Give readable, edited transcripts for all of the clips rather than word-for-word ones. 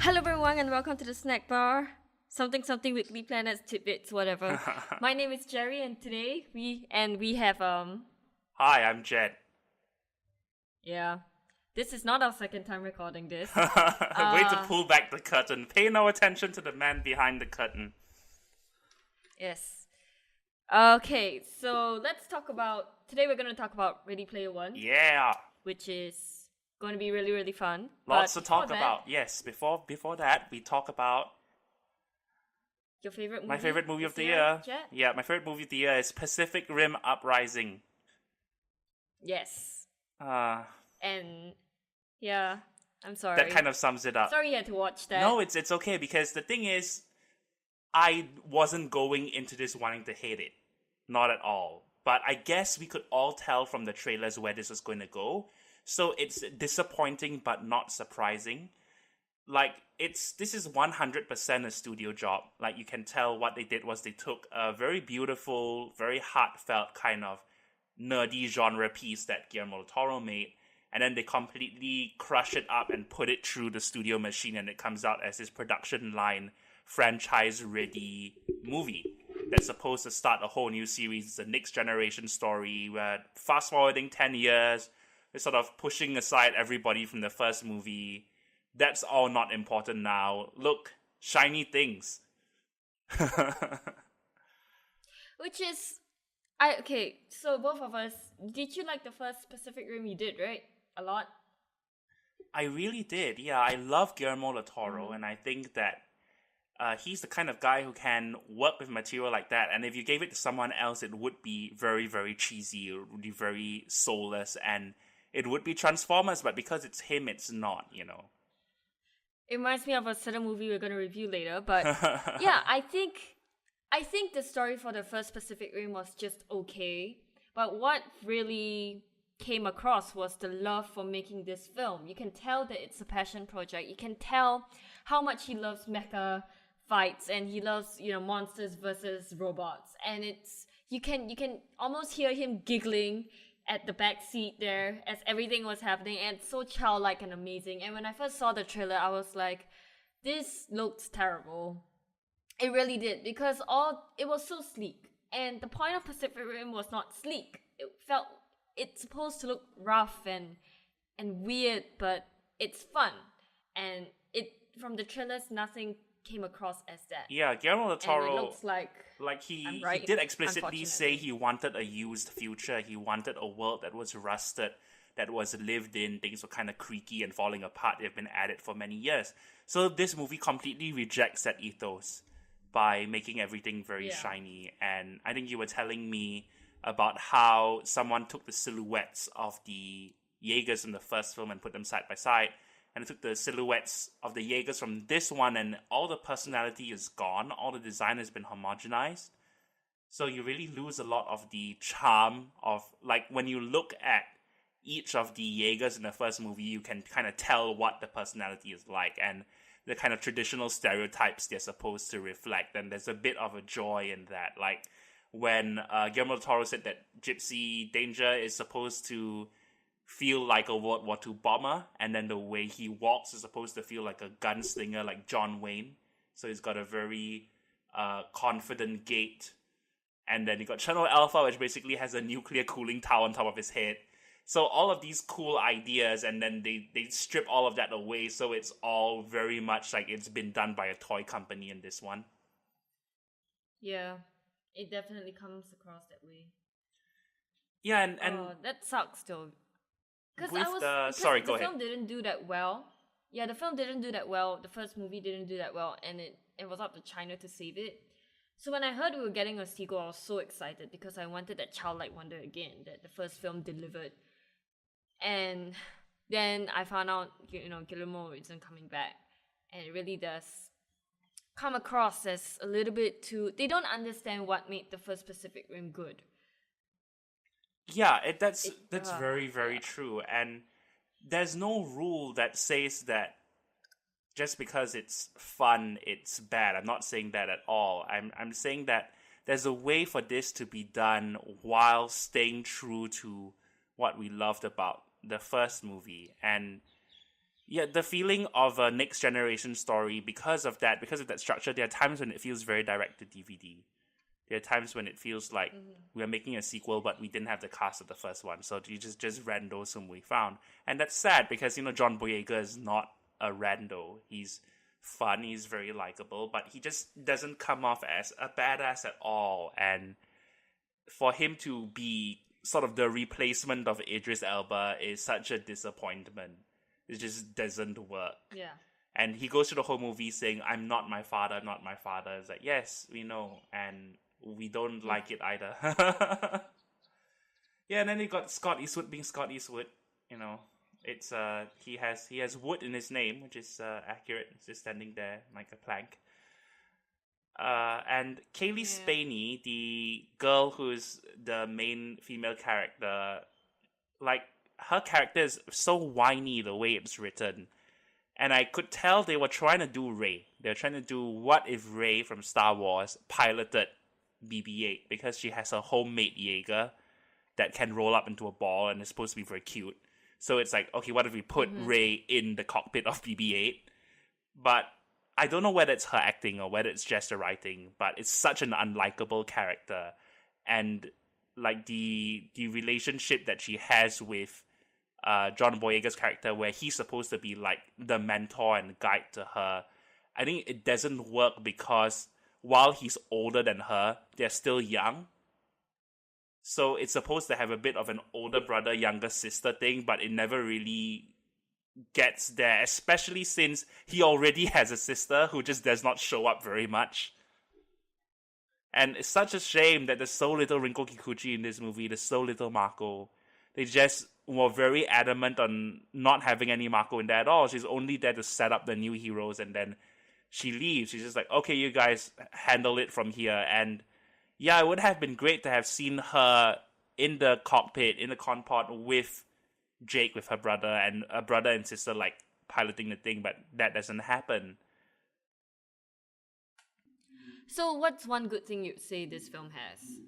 Hello everyone and welcome to the snack bar. Something weekly planets tidbits whatever. My name is Jerry and today we have Hi, I'm Jedd. yeah. This is not our second time recording this. Way to pull back the curtain. Pay no attention to the man behind the curtain. Yes. Okay, so today we're going to talk about Ready Player One, Yeah. which is going to be really really fun. Lots But to talk before that, about. Yes, before that, we talk about your favorite movie? my favorite movie of the this year. Jedd? Yeah, my favorite movie of the year is Pacific Rim Uprising. Yes. And yeah, I'm sorry. That kind of sums it up. Sorry you had to watch that. No, it's okay because the thing is, I wasn't going into this wanting to hate it. Not at all. But I guess we could all tell from the trailers where this was going to go. So it's disappointing but not surprising. Like, this is 100% a studio job. Like, you can tell what they did was they took a very beautiful, very heartfelt kind of nerdy genre piece that Guillermo del Toro made, and then they completely crush it up and put it through the studio machine, and it comes out as this production line, franchise-ready movie that's supposed to start a whole new series. It's a next generation story. We're fast-forwarding 10 years. We're sort of pushing aside everybody from the first movie. That's all not important now. Look, shiny things. Which is, so both of us, did you like the first Pacific Rim? You did, right? A lot? I really did. Yeah, I love Guillermo del Toro, and I think that he's the kind of guy who can work with material like that. And if you gave it to someone else, it would be very, very cheesy. It would be very soulless, and it would be Transformers. But because it's him, it's not, It reminds me of a certain movie we're going to review later. But yeah, I think the story for the first Pacific Rim was just okay. But what really came across was the love for making this film. You can tell that it's a passion project. You can tell how much he loves mecha fights and he loves, monsters versus robots. And you can almost hear him giggling at the back seat there as everything was happening, and it's so childlike and amazing. And when I first saw the trailer, I was like, this looks terrible. It really did, because it was so sleek. And the point of Pacific Rim was not sleek. It's supposed to look rough and weird, but it's fun. And from the trailers, nothing came across as that. Yeah, Guillermo del Toro. And it looks like he right, did explicitly say he wanted a used future. He wanted a world that was rusted, that was lived in. Things were kind of creaky and falling apart. They've been at it for many years. So this movie completely rejects that ethos by making everything very shiny. And I think you were telling me about how someone took the silhouettes of the Jaegers in the first film and put them side by side, and it took the silhouettes of the Jaegers from this one, and all the personality is gone. All the design has been homogenized. So you really lose a lot of the charm of, like, when you look at each of the Jaegers in the first movie, you can kind of tell what the personality is like and the kind of traditional stereotypes they're supposed to reflect. And there's a bit of a joy in that. Like, when Guillermo del Toro said that Gypsy Danger is supposed to feel like a World War II bomber, and then the way he walks is supposed to feel like a gunslinger, like John Wayne. So he's got a very confident gait. And then you got Channel Alpha, which basically has a nuclear cooling tower on top of his head. So all of these cool ideas, and then they strip all of that away, so it's all very much like it's been done by a toy company in this one. Yeah, it definitely comes across that way. Yeah, and that sucks though. go The ahead. film didn't do that well. Yeah, the film didn't do that well. The first movie didn't do that well, and it was up to China to save it. So when I heard we were getting a sequel, I was so excited because I wanted that childlike wonder again that the first film delivered. And then I found out, Guillermo isn't coming back, and it really does come across as a little bit too. They don't understand what made the first Pacific Rim good. Yeah, that's very, very true. And there's no rule that says that just because it's fun, it's bad. I'm not saying that at all. I'm saying that there's a way for this to be done while staying true to what we loved about the first movie. And Yeah, the feeling of a next generation story because of that structure, there are times when it feels very direct to DVD. There are times when it feels like we're making a sequel, but we didn't have the cast of the first one, so you just ran those whom we found, and that's sad because John Boyega is not a rando. He's fun, he's very likable, but he just doesn't come off as a badass at all. And for him to be sort of the replacement of Idris Elba is such a disappointment. It just doesn't work. Yeah. And he goes through the whole movie saying, "I'm not my father, not my father." It's like, yes, we know, and we don't like it either. Yeah, and then you got Scott Eastwood being Scott Eastwood. It's he has wood in his name, which is accurate. It's just standing there like a plank. And Kaylee Spaney, the girl who's the main female character, like, her character is so whiny the way it's written. And I could tell they were trying to do Rey. They were trying to do what if Rey from Star Wars piloted BB-8, because she has a homemade Jaeger that can roll up into a ball and is supposed to be very cute. So it's like, okay, what if we put Rey in the cockpit of BB-8? But I don't know whether it's her acting or whether it's just the writing, but it's such an unlikable character. And like the relationship that she has with John Boyega's character, where he's supposed to be like the mentor and guide to her, I think it doesn't work because while he's older than her, they're still young. So it's supposed to have a bit of an older brother, younger sister thing, but it never really gets there, especially since he already has a sister who just does not show up very much. And it's such a shame that there's so little Rinko Kikuchi in this movie, there's so little Mako. They just were very adamant on not having any Mako in there at all. She's only there to set up the new heroes, and then she leaves. She's just like, okay, you guys handle it from here. And yeah, it would have been great to have seen her in the cockpit, in the con-pod with Jake, with her brother, and a brother and sister like piloting the thing, but that doesn't happen. So what's one good thing you'd say this film has?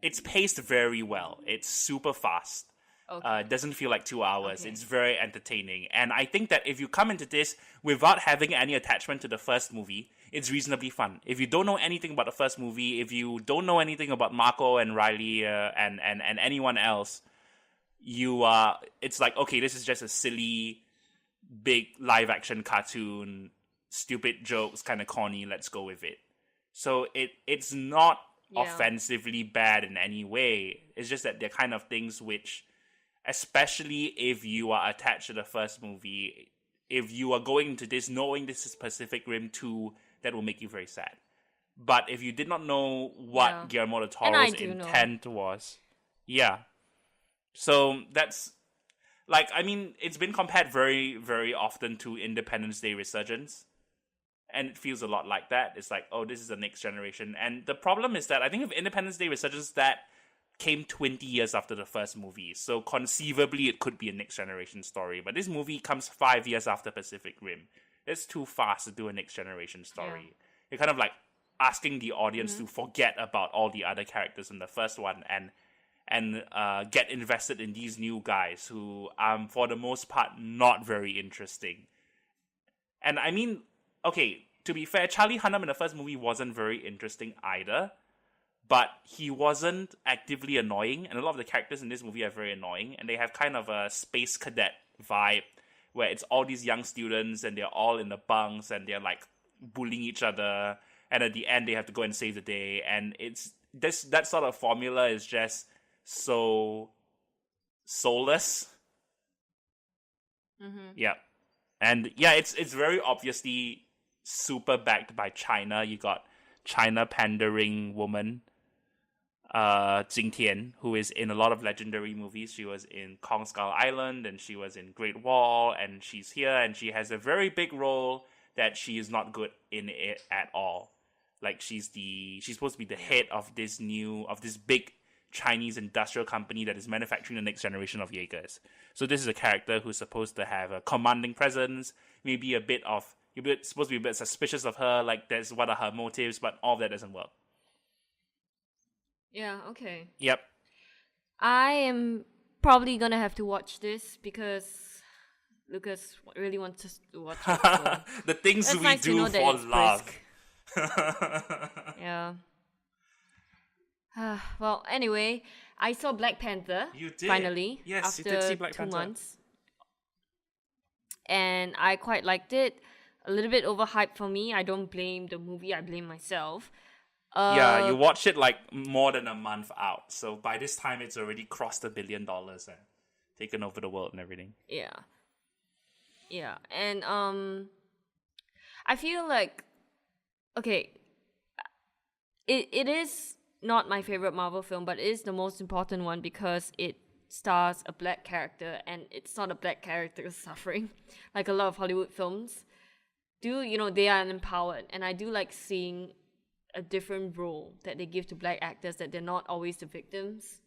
It's paced very well. It's super fast. Okay. It doesn't feel like 2 hours. Okay. It's very entertaining. And I think that if you come into this without having any attachment to the first movie, it's reasonably fun. If you don't know anything about the first movie, if you don't know anything about Mako and Riley and anyone else, it's like, okay, this is just a silly, big live-action cartoon, stupid jokes, kind of corny, let's go with it. So it's not offensively bad in any way. It's just that they're kind of things which, especially if you are attached to the first movie, if you are going into this knowing this is Pacific Rim 2, that will make you very sad. But if you did not know what Guillermo del Toro's intent was, so that's, like, I mean, it's been compared very, very often to Independence Day Resurgence. And it feels a lot like that. It's like, oh, this is the next generation. And the problem is that I think if Independence Day Resurgence, that came 20 years after the first movie. So conceivably, it could be a next generation story. But this movie comes 5 years after Pacific Rim. It's too fast to do a next generation story. Yeah. You're kind of like asking the audience to forget about all the other characters in the first one and get invested in these new guys who are, for the most part, not very interesting. And I mean, okay, to be fair, Charlie Hunnam in the first movie wasn't very interesting either, but he wasn't actively annoying, and a lot of the characters in this movie are very annoying, and they have kind of a space cadet vibe, where it's all these young students, and they're all in the bunks, and they're like bullying each other, and at the end they have to go and save the day, and it's that sort of formula is just so soulless. Yeah. And yeah, it's very obviously super backed by China. You got China pandering woman, Jing Tian, who is in a lot of legendary movies. She was in Kong Skull Island, and she was in Great Wall, and she's here, and she has a very big role that she is not good in it at all. Like, she's supposed to be the head of this big Chinese industrial company that is manufacturing the next generation of Jaegers. So this is a character who's supposed to have a commanding presence, maybe you're supposed to be a bit suspicious of her, like what are her motives, but all of that doesn't work. Yeah, okay. Yep. I am probably gonna have to watch this because Lucas really wants us to watch it. So. The things That's we nice to do know that for it's love. brisk. Yeah. Well, anyway, I saw Black Panther. You did? Finally. Yes, after you did see Black 2 Panther. months. And I quite liked it. A little bit overhyped for me. I don't blame the movie, I blame myself. Yeah, you watched it like more than a month out. So by this time, it's already crossed $1 billion and taken over the world and everything. Yeah. Yeah. And I feel like, okay, it is not my favorite Marvel film, but it is the most important one because it stars a black character, and it's not a black character suffering like a lot of Hollywood films do. They are empowered, and I do like seeing a different role that they give to black actors, that they're not always the victims.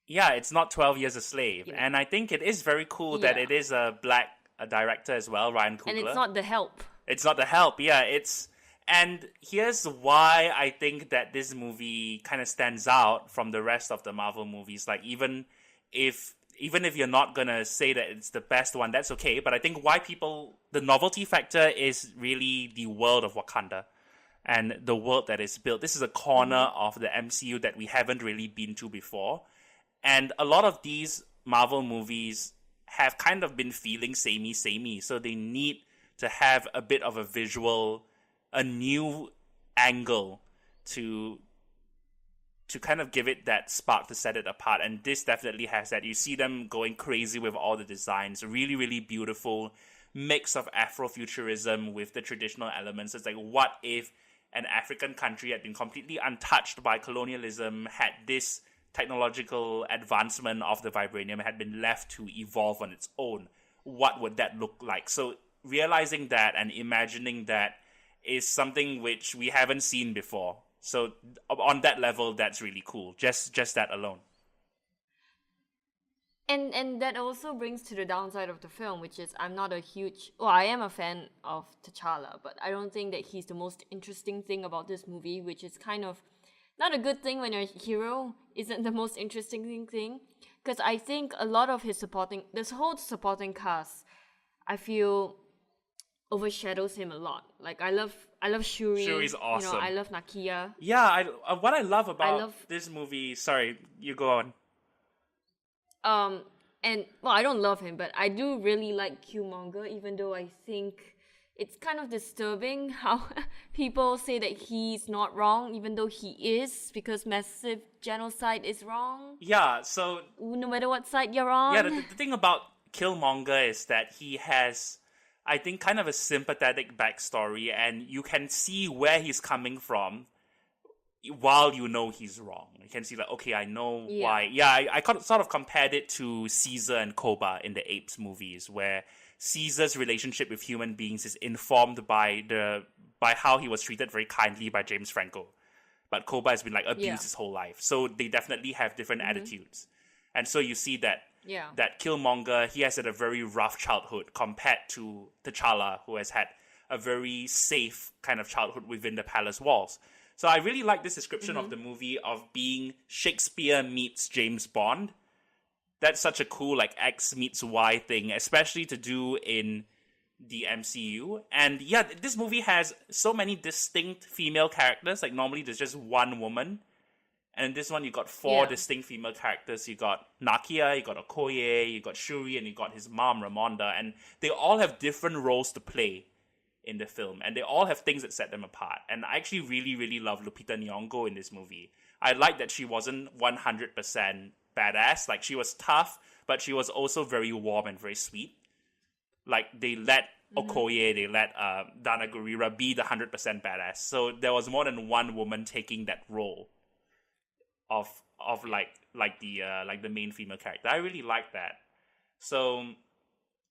Yeah, it's not 12 Years a Slave. Yeah. And I think it is very cool that Yeah. it is a black director as well, Ryan Coogler. And it's not The Help. It's not The Help, yeah. And here's why I think that this movie kind of stands out from the rest of the Marvel movies. Like, even if you're not gonna say that it's the best one, that's okay. But I think the novelty factor is really the world of Wakanda and the world that is built. This is a corner of the MCU that we haven't really been to before. And a lot of these Marvel movies have kind of been feeling samey, so they need to have a bit of a new angle to kind of give it that spark to set it apart. And this definitely has that. You see them going crazy with all the designs. Really, really beautiful mix of Afrofuturism with the traditional elements. It's like, what if an African country had been completely untouched by colonialism, had this technological advancement of the vibranium, had been left to evolve on its own? What would that look like? So realizing that and imagining that is something which we haven't seen before. So on that level, that's really cool. Just that alone. And that also brings to the downside of the film, which is I am a fan of T'Challa, but I don't think that he's the most interesting thing about this movie, which is kind of not a good thing when your hero isn't the most interesting thing. Because I think a lot of this whole supporting cast, I feel overshadows him a lot. Like, I love Shuri. Shuri's awesome. I love Nakia. Yeah, what I love about this movie... Sorry, you go on. And, well, I don't love him, but I do really like Killmonger, even though I think it's kind of disturbing how people say that he's not wrong, even though he is, because massive genocide is wrong. Yeah, so... No matter what side you're on. Yeah, the thing about Killmonger is that he has, I think, kind of a sympathetic backstory, and you can see where he's coming from while you know he's wrong. You can see, like, okay, I know why. Yeah, I sort of compared it to Caesar and Koba in the Apes movies, where Caesar's relationship with human beings is informed by how he was treated very kindly by James Franco. But Koba has been, like, abused his whole life. So they definitely have different attitudes. And so you see that that Killmonger, he has had a very rough childhood compared to T'Challa, who has had a very safe kind of childhood within the palace walls. So I really like this description of the movie of being Shakespeare meets James Bond. That's such a cool, like, X meets Y thing, especially to do in the MCU. And yeah, this movie has so many distinct female characters. Like, normally there's just one woman. And in this one, you got four distinct female characters. You got Nakia, you got Okoye, you got Shuri, and you got his mom, Ramonda. And they all have different roles to play in the film. And they all have things that set them apart. And I actually really, really love Lupita Nyong'o in this movie. I like that she wasn't 100% badass. Like, she was tough, but she was also very warm and very sweet. Like, they let Okoye, they let Dana Gurira be the 100% badass. So there was more than one woman taking that role of like the main female character. I really like that. So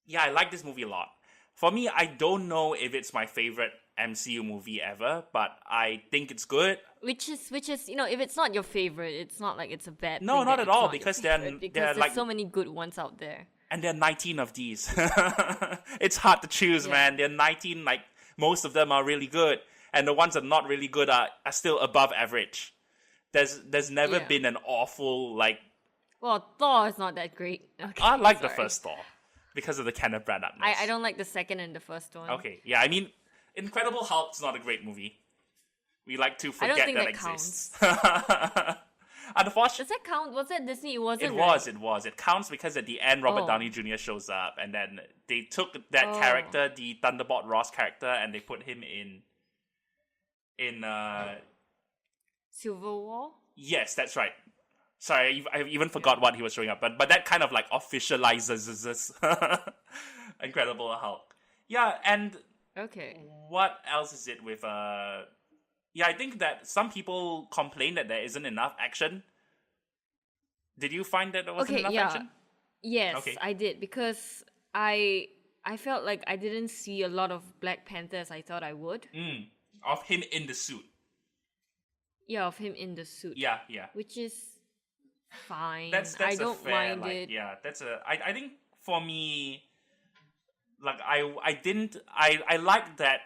yeah, I like this movie a lot. For me, I don't know if it's my favorite MCU movie ever, but I think it's good. Which is if it's not your favorite, it's not like it's a bad No, thing not that at it's all, not because your favorite, they're there's like so many good ones out there. And there are 19 of these. It's hard to choose, man. There are 19, like, most of them are really good. And the ones that are not really good are still above average. There's never been an awful, like... Well, Thor is not that great. Okay, I like the first Thor. because of the Kenneth Branagh'ness. I don't like the second and the first one. Okay, yeah, I mean, Incredible Hulk's not a great movie. We like to forget that exists. Unfortunately, Does that count? Was that Disney? It wasn't. It was. It counts because at the end, Robert Downey Jr. shows up, and then they took that character, the Thunderbolt Ross character, and they put him in Civil War? Yes, that's right. Sorry, I even forgot what he was showing up, but that kind of like officializes this Incredible Hulk. Yeah, and okay, what else is it with yeah, I think that some people complain that there isn't enough action. Did you find that there wasn't enough action? Yes, I did, because I felt like I didn't see a lot of Black Panther as I thought I would. Of him in the suit. Yeah, of him in the suit. Yeah. Which is fine. That's I don't fair, mind it. Yeah, I think for me, like I like that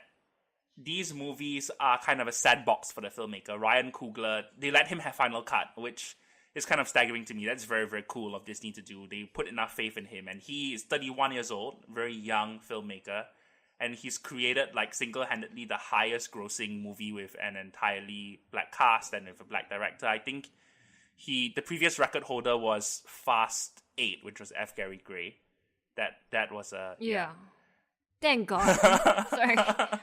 these movies are kind of a sandbox for the filmmaker. Ryan Coogler, they let him have final cut, which is kind of staggering to me. That's very, very cool of Disney to do. They put enough faith in him, and he is 31 years old, very young filmmaker, and he's created like single-handedly the highest grossing movie with an entirely black cast and with a black director. I think the previous record holder was Fast 8, which was F. Gary Gray. That was a Thank God. Sorry.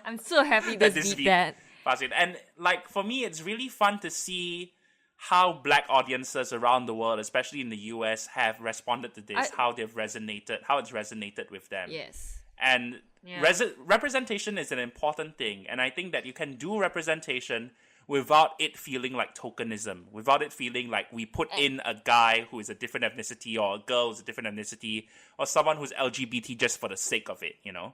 I'm so happy this beat that. Fast 8. And like for me, it's really fun to see how black audiences around the world, especially in the US, have responded to this, how it's resonated with them. Yes. And representation is an important thing. And I think that you can do representation without it feeling like tokenism, without it feeling like we put in a guy who is a different ethnicity or a girl who's a different ethnicity or someone who's LGBT just for the sake of it, you know?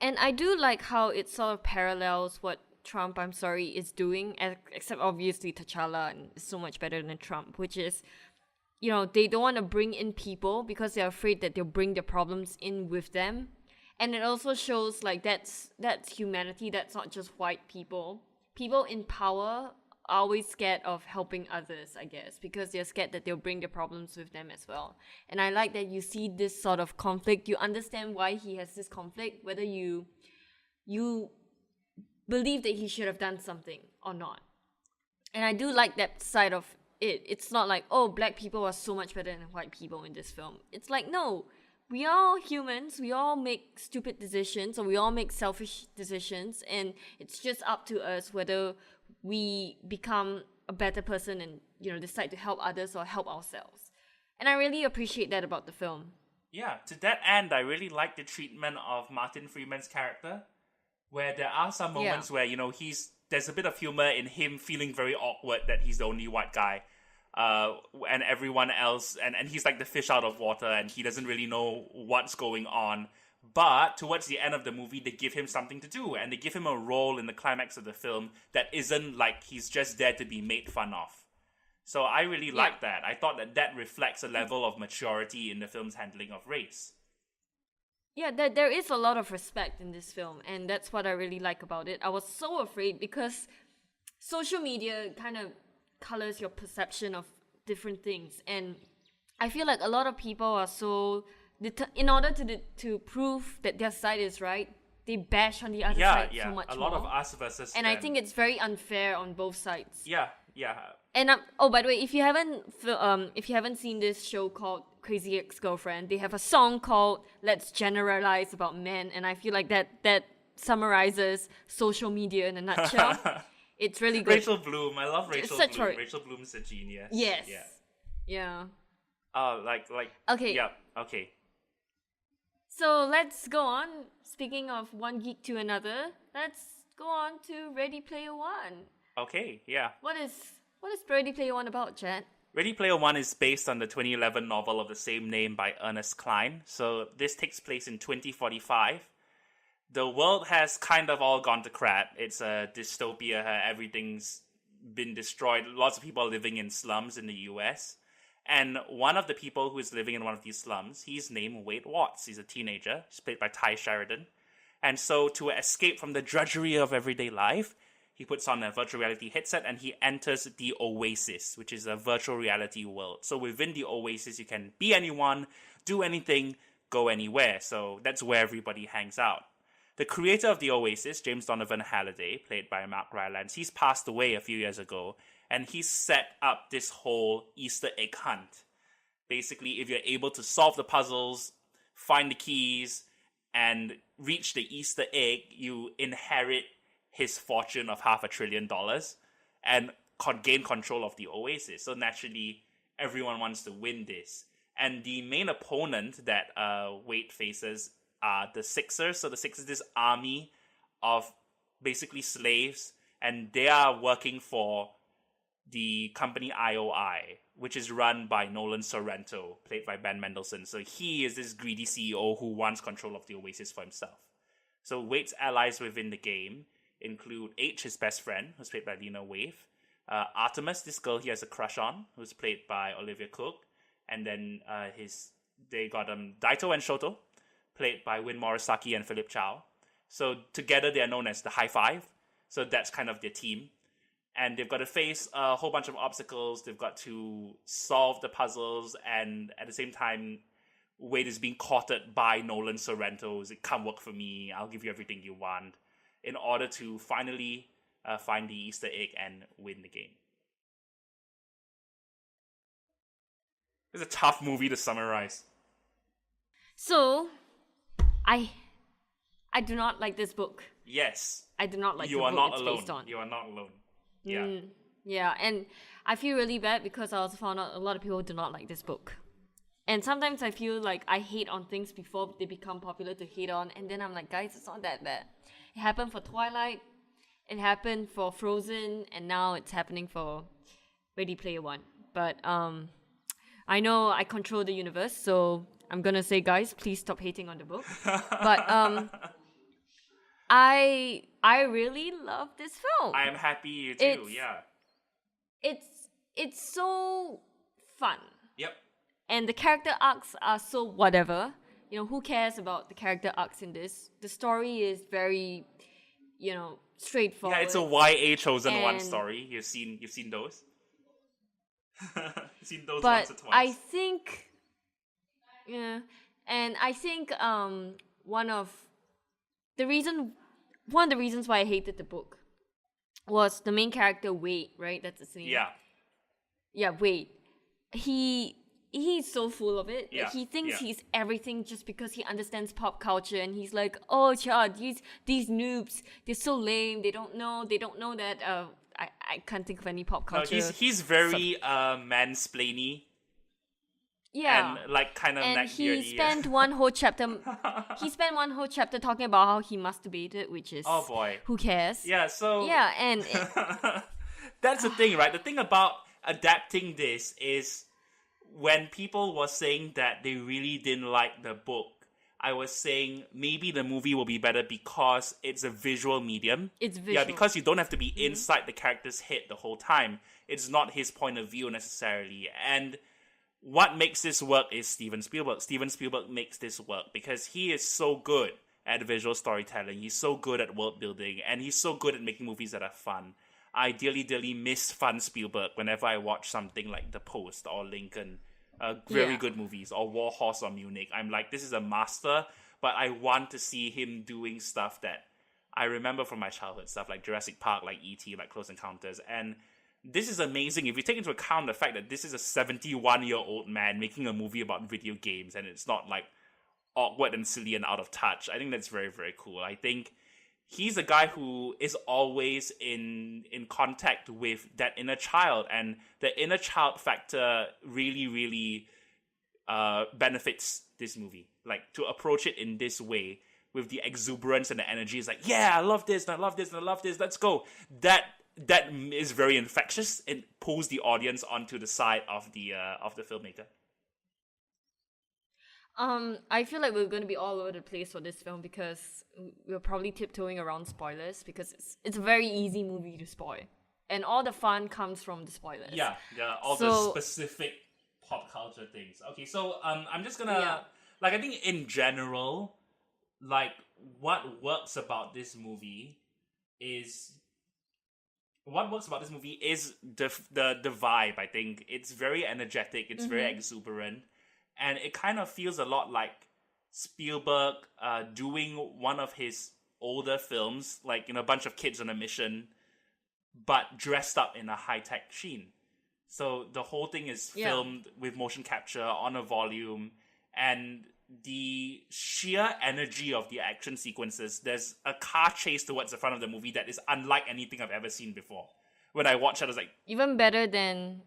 And I do like how it sort of parallels what Trump, is doing, except obviously T'Challa is so much better than Trump, which is, you know, they don't want to bring in people because they're afraid that they'll bring their problems in with them. And it also shows like that's humanity, that's not just white people. People in power are always scared of helping others, I guess, because they're scared that they'll bring their problems with them as well. And I like that you see this sort of conflict. You understand why he has this conflict, whether you believe that he should have done something or not. And I do like that side of it. It's not like, oh, black people are so much better than white people in this film. It's like, no, we are all humans. We all make stupid decisions or we all make selfish decisions. And it's just up to us whether we become a better person and, you know, decide to help others or help ourselves. And I really appreciate that about the film. Yeah, to that end, I really like the treatment of Martin Freeman's character, where there are some moments where, you know, there's a bit of humor in him feeling very awkward that he's the only white guy, and everyone else, and he's like the fish out of water, and he doesn't really know what's going on. But towards the end of the movie, they give him something to do, and they give him a role in the climax of the film that isn't like he's just there to be made fun of. So I really like that. I thought that reflects a level of maturity in the film's handling of race. Yeah, there is a lot of respect in this film, and that's what I really like about it. I was so afraid because social media kind of colors your perception of different things, and I feel like a lot of people are so in order to prove that their side is right, they bash on the other side so much more. A lot of us versus and them. I think it's very unfair on both sides. Yeah. And by the way, if you haven't seen this show called Crazy Ex-Girlfriend, they have a song called "Let's Generalize About Men," and I feel like that summarizes social media in a nutshell. It's really good. Rachel Bloom, I love Rachel Bloom. Rachel Bloom's a genius. Yes. Yeah. Oh, like. Okay. Yeah. Okay. So let's go on. Speaking of one geek to another, let's go on to Ready Player One. Okay, yeah. What is Ready Player One about, Jedd? Ready Player One is based on the 2011 novel of the same name by Ernest Cline. So this takes place in 2045. The world has kind of all gone to crap. It's a dystopia. Everything's been destroyed. Lots of people are living in slums in the US. And one of the people who is living in one of these slums, he's named Wade Watts. He's a teenager. He's played by Ty Sheridan. And so to escape from the drudgery of everyday life, he puts on a virtual reality headset and he enters the Oasis, which is a virtual reality world. So within the Oasis, you can be anyone, do anything, go anywhere. So that's where everybody hangs out. The creator of the Oasis, James Donovan Halliday, played by Mark Rylance, he's passed away a few years ago, and he set up this whole Easter egg hunt. Basically, if you're able to solve the puzzles, find the keys, and reach the Easter egg, you inherit his fortune of $500 billion and gain control of the Oasis. So naturally, everyone wants to win this. And the main opponent that Wade faces are the Sixers. So the Sixers, this army of basically slaves, and they are working for the company IOI, which is run by Nolan Sorrento, played by Ben Mendelsohn. So he is this greedy CEO who wants control of the Oasis for himself. So Wade's allies within the game include H, his best friend, who's played by Lena Waithe, Artemis, this girl he has a crush on, who's played by Olivia Cook, and then they got Daito and Shoto, played by Win Morisaki and Philip Chow. So together they are known as the High Five. So that's kind of their team. And they've got to face a whole bunch of obstacles. They've got to solve the puzzles. And at the same time, Wade is being courted by Nolan Sorrento. It can't work for me. I'll give you everything you want. In order to finally find the Easter egg and win the game. It's a tough movie to summarize. So, I do not like this book. Yes. I do not like you the are book not it's alone. based on. You are not alone. Yeah. Yeah, and I feel really bad because I also found out a lot of people do not like this book. And sometimes I feel like I hate on things before they become popular to hate on, and then I'm like, guys, it's not that bad. It happened for Twilight, it happened for Frozen, and now it's happening for Ready Player One. But I know I control the universe, so I'm gonna say, guys, please stop hating on the book. But I really love this film. I am happy you do. It's so fun. Yep. And the character arcs are so whatever. You know, who cares about the character arcs in this? The story is very, straightforward. Yeah, it's a YA chosen one story. You've seen those? You've seen those once or twice. I think one of the reasons why I hated the book was the main character Wade, right? That's his name. Yeah, Wade. He's so full of it. Like, he thinks he's everything just because he understands pop culture, and he's like, oh, child, these noobs, they're so lame. They don't know that. I can't think of any pop culture. No, he's very mansplainy. Yeah, and like kind of and he spent one whole chapter. He spent one whole chapter talking about how he masturbated, which is oh boy, who cares? Yeah, so yeah, and that's the thing, right? The thing about adapting this is when people were saying that they really didn't like the book, I was saying maybe the movie will be better because it's a visual medium. It's visual. Yeah, because you don't have to be inside the character's head the whole time. It's not his point of view necessarily. And what makes this work is Steven Spielberg. Steven Spielberg makes this work because he is so good at visual storytelling. He's so good at world building, and he's so good at making movies that are fun. I dearly miss fun Spielberg whenever I watch something like The Post or Lincoln. Very good movies, or War Horse or Munich. I'm like, this is a master, but I want to see him doing stuff that I remember from my childhood, stuff like Jurassic Park, like E.T., like Close Encounters. And this is amazing if you take into account the fact that this is a 71-year-old man making a movie about video games, and it's not like awkward and silly and out of touch. I think that's very, very cool. I think he's a guy who is always in contact with that inner child, and the inner child factor really benefits this movie. Like, to approach it in this way with the exuberance and the energy is like, yeah, I love this, and I love this, and I love this, let's go. That is very infectious and pulls the audience onto the side of the filmmaker. I feel like we're going to be all over the place for this film because we're probably tiptoeing around spoilers because it's a very easy movie to spoil. And all the fun comes from the spoilers. Yeah, all the specific pop culture things. Okay, so I'm just gonna... Like, I think in general, like, what works about this movie is the vibe, I think. It's very energetic, it's very exuberant. And it kind of feels a lot like Spielberg doing one of his older films, like, a bunch of kids on a mission, but dressed up in a high-tech sheen. So the whole thing is filmed with motion capture on a volume, and the sheer energy of the action sequences. There's a car chase towards the front of the movie that is unlike anything I've ever seen before. When I watched it, I was like, even better than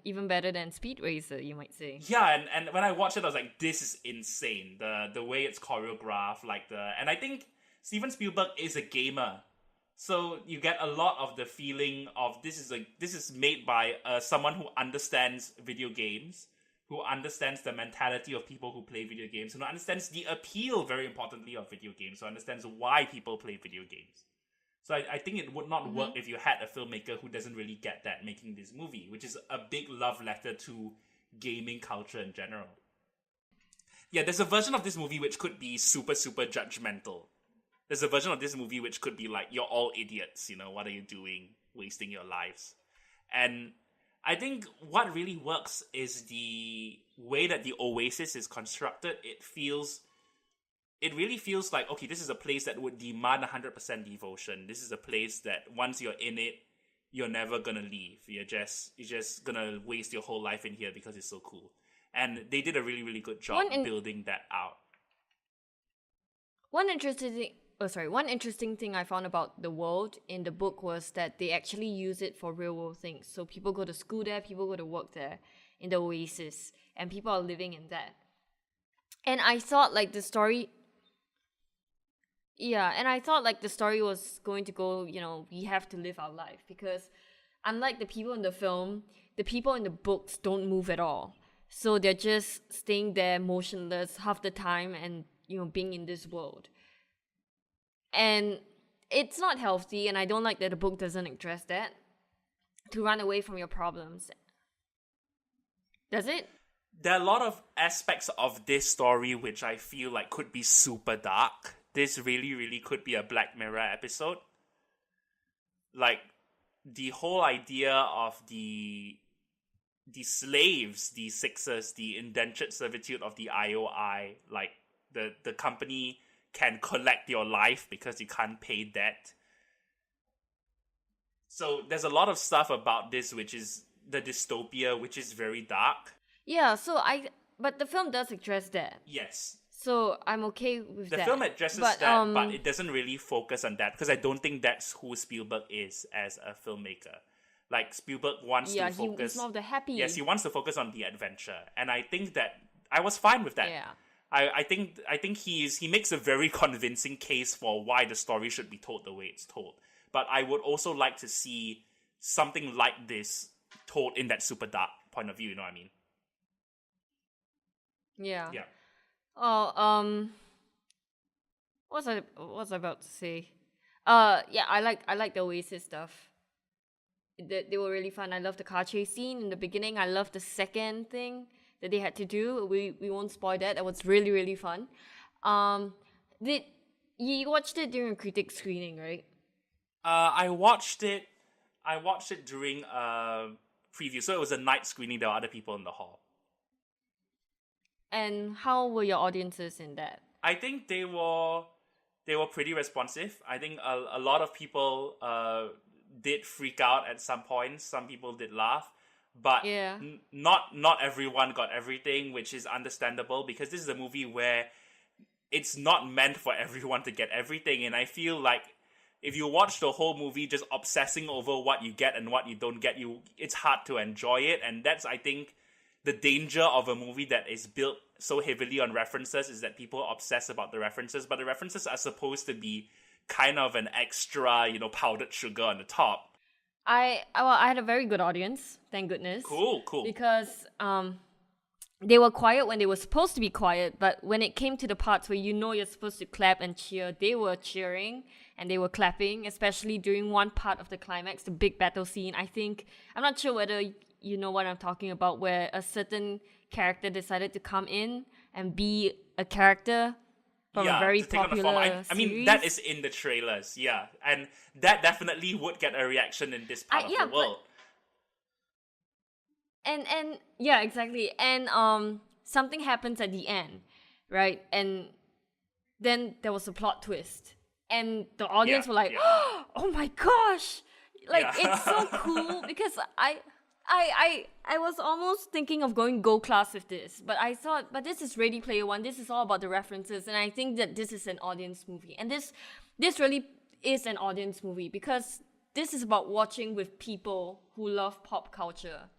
Speed Racer, you might say. yeah, and when I watched it, I was like, this is insane. The way it's choreographed, and I think Steven Spielberg is a gamer. So you get a lot of the feeling of this is made by someone who understands video games, who understands the mentality of people who play video games, who understands the appeal, very importantly, of video games, who understands why people play video games. So I think it would not work if you had a filmmaker who doesn't really get that making this movie, which is a big love letter to gaming culture in general. Yeah, there's a version of this movie which could be super, super judgmental. There's a version of this movie which could be like, you're all idiots, what are you doing, wasting your lives? And I think what really works is the way that the Oasis is constructed. It really feels like, okay, this is a place that would demand 100% devotion. This is a place that once you're in it, you're never gonna leave. You're just gonna waste your whole life in here because it's so cool. And they did a really, really good job building that out. One interesting thing I found about the world in the book was that they actually use it for real world things. So people go to school there, people go to work there in the Oasis, and people are living in that. And I thought like the story was going to go, we have to live our life, because unlike the people in the film, the people in the books don't move at all. So they're just staying there motionless half the time and, being in this world. And it's not healthy, and I don't like that the book doesn't address that. To run away from your problems. Does it? There are a lot of aspects of this story which I feel like could be super dark. This really, really could be a Black Mirror episode. Like, the whole idea of the slaves, the Sixers, the indentured servitude of the IOI, like, the company can collect your life because you can't pay debt. So there's a lot of stuff about this which is the dystopia, which is very dark. Yeah, but the film does address that. Yes. So I'm okay with that. The film addresses that, but it doesn't really focus on that, because I don't think that's who Spielberg is as a filmmaker. Like, Spielberg wants to focus... he's more of the happy... Yes, he wants to focus on the adventure. And I think that... I was fine with that. Yeah. I think he makes a very convincing case for why the story should be told the way it's told. But I would also like to see something like this told in that super dark point of view, you know what I mean? Yeah. Yeah. Oh, what was I about to say? Yeah, I like the Oasis stuff. They were really fun. I love the car chase scene in the beginning. I love the second thing that they had to do. We won't spoil that. That was really, really fun. You watched it during a critic screening, right? I watched it during a preview. So it was a night screening. There were other people in the hall. And how were your audiences in that? I think they were pretty responsive. I think a lot of people did freak out at some points. Some people did laugh, but not everyone got everything, which is understandable, because this is a movie where it's not meant for everyone to get everything. And I feel like if you watch the whole movie just obsessing over what you get and what you don't get, it's hard to enjoy it. And that's, I think, the danger of a movie that is built so heavily on references, is that people obsess about the references, but the references are supposed to be kind of an extra, powdered sugar on the top. I had a very good audience, thank goodness. Cool. Because they were quiet when they were supposed to be quiet, but when it came to the parts where you're supposed to clap and cheer, they were cheering and they were clapping, especially during one part of the climax, the big battle scene. I'm not sure whether you know what I'm talking about, where a certain character decided to come in and be a character from a very popular I mean, series. that is in the trailers, yeah. And that definitely would get a reaction in this part of the world. And yeah, exactly. And something happens at the end, right? And then there was a plot twist, and the audience were like, yeah. "Oh my gosh!" Like Yeah. it's so cool because I was almost thinking of going Go class with this, but I thought, but this is Ready Player One. This is all about the references, and I think that this is an audience movie, and this really is an audience movie because this is about watching with people who love pop culture,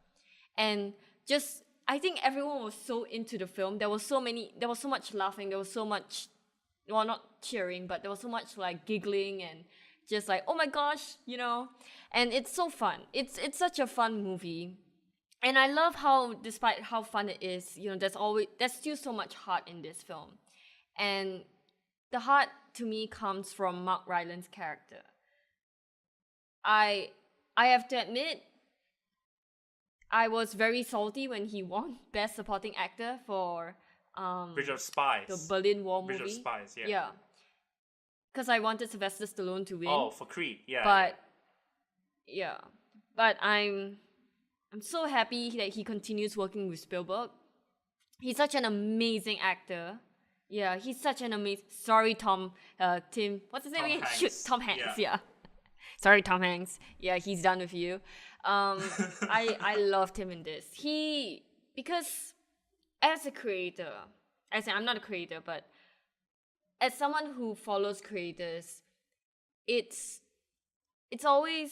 and just I think everyone was so into the film. There was so much laughing. There was so much, well, not cheering, but there was so much like giggling and just like, oh my gosh, and it's so fun. It's such a fun movie, and I love how, despite how fun it is, there's still so much heart in this film, and the heart to me comes from Mark Rylance' character. I have to admit, I was very salty when he won Best Supporting Actor for Bridge of Spies. the Berlin Wall movie. Bridge of Spies, yeah. Yeah. Because I wanted Sylvester Stallone to win. Oh, for Creed, yeah. But I'm so happy that he continues working with Spielberg. He's such an amazing actor. Yeah, he's such an amazing. Sorry, Tim. What's his name again? Shoot, Tom Hanks. Yeah. Sorry, Tom Hanks. Yeah, he's done with you. I loved him in this. Because as a creator, I'm not a creator, but as someone who follows creators, it's always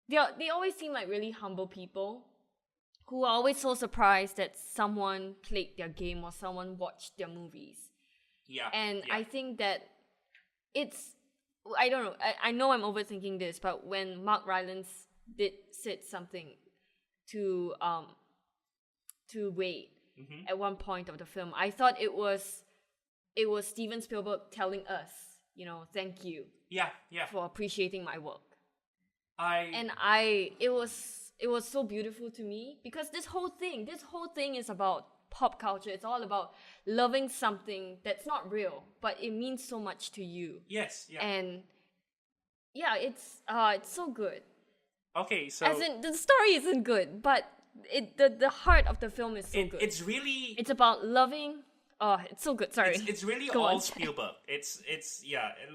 they always seem like really humble people who are always so surprised that someone played their game or someone watched their movies. Yeah. And I think that I don't know. I know I'm overthinking this, but when Mark Rylance said something to Wade at one point of the film, I thought it was Steven Spielberg telling us, thank you. Yeah. For appreciating my work. It was so beautiful to me because this whole thing is about pop culture. It's all about loving something that's not real, but it means so much to you. Yes, yeah. And yeah, it's so good. Okay, so as in the story isn't good, but the heart of the film is so good. It's about loving. Oh, it's so good. Sorry. It's really Go all on. Spielberg. It's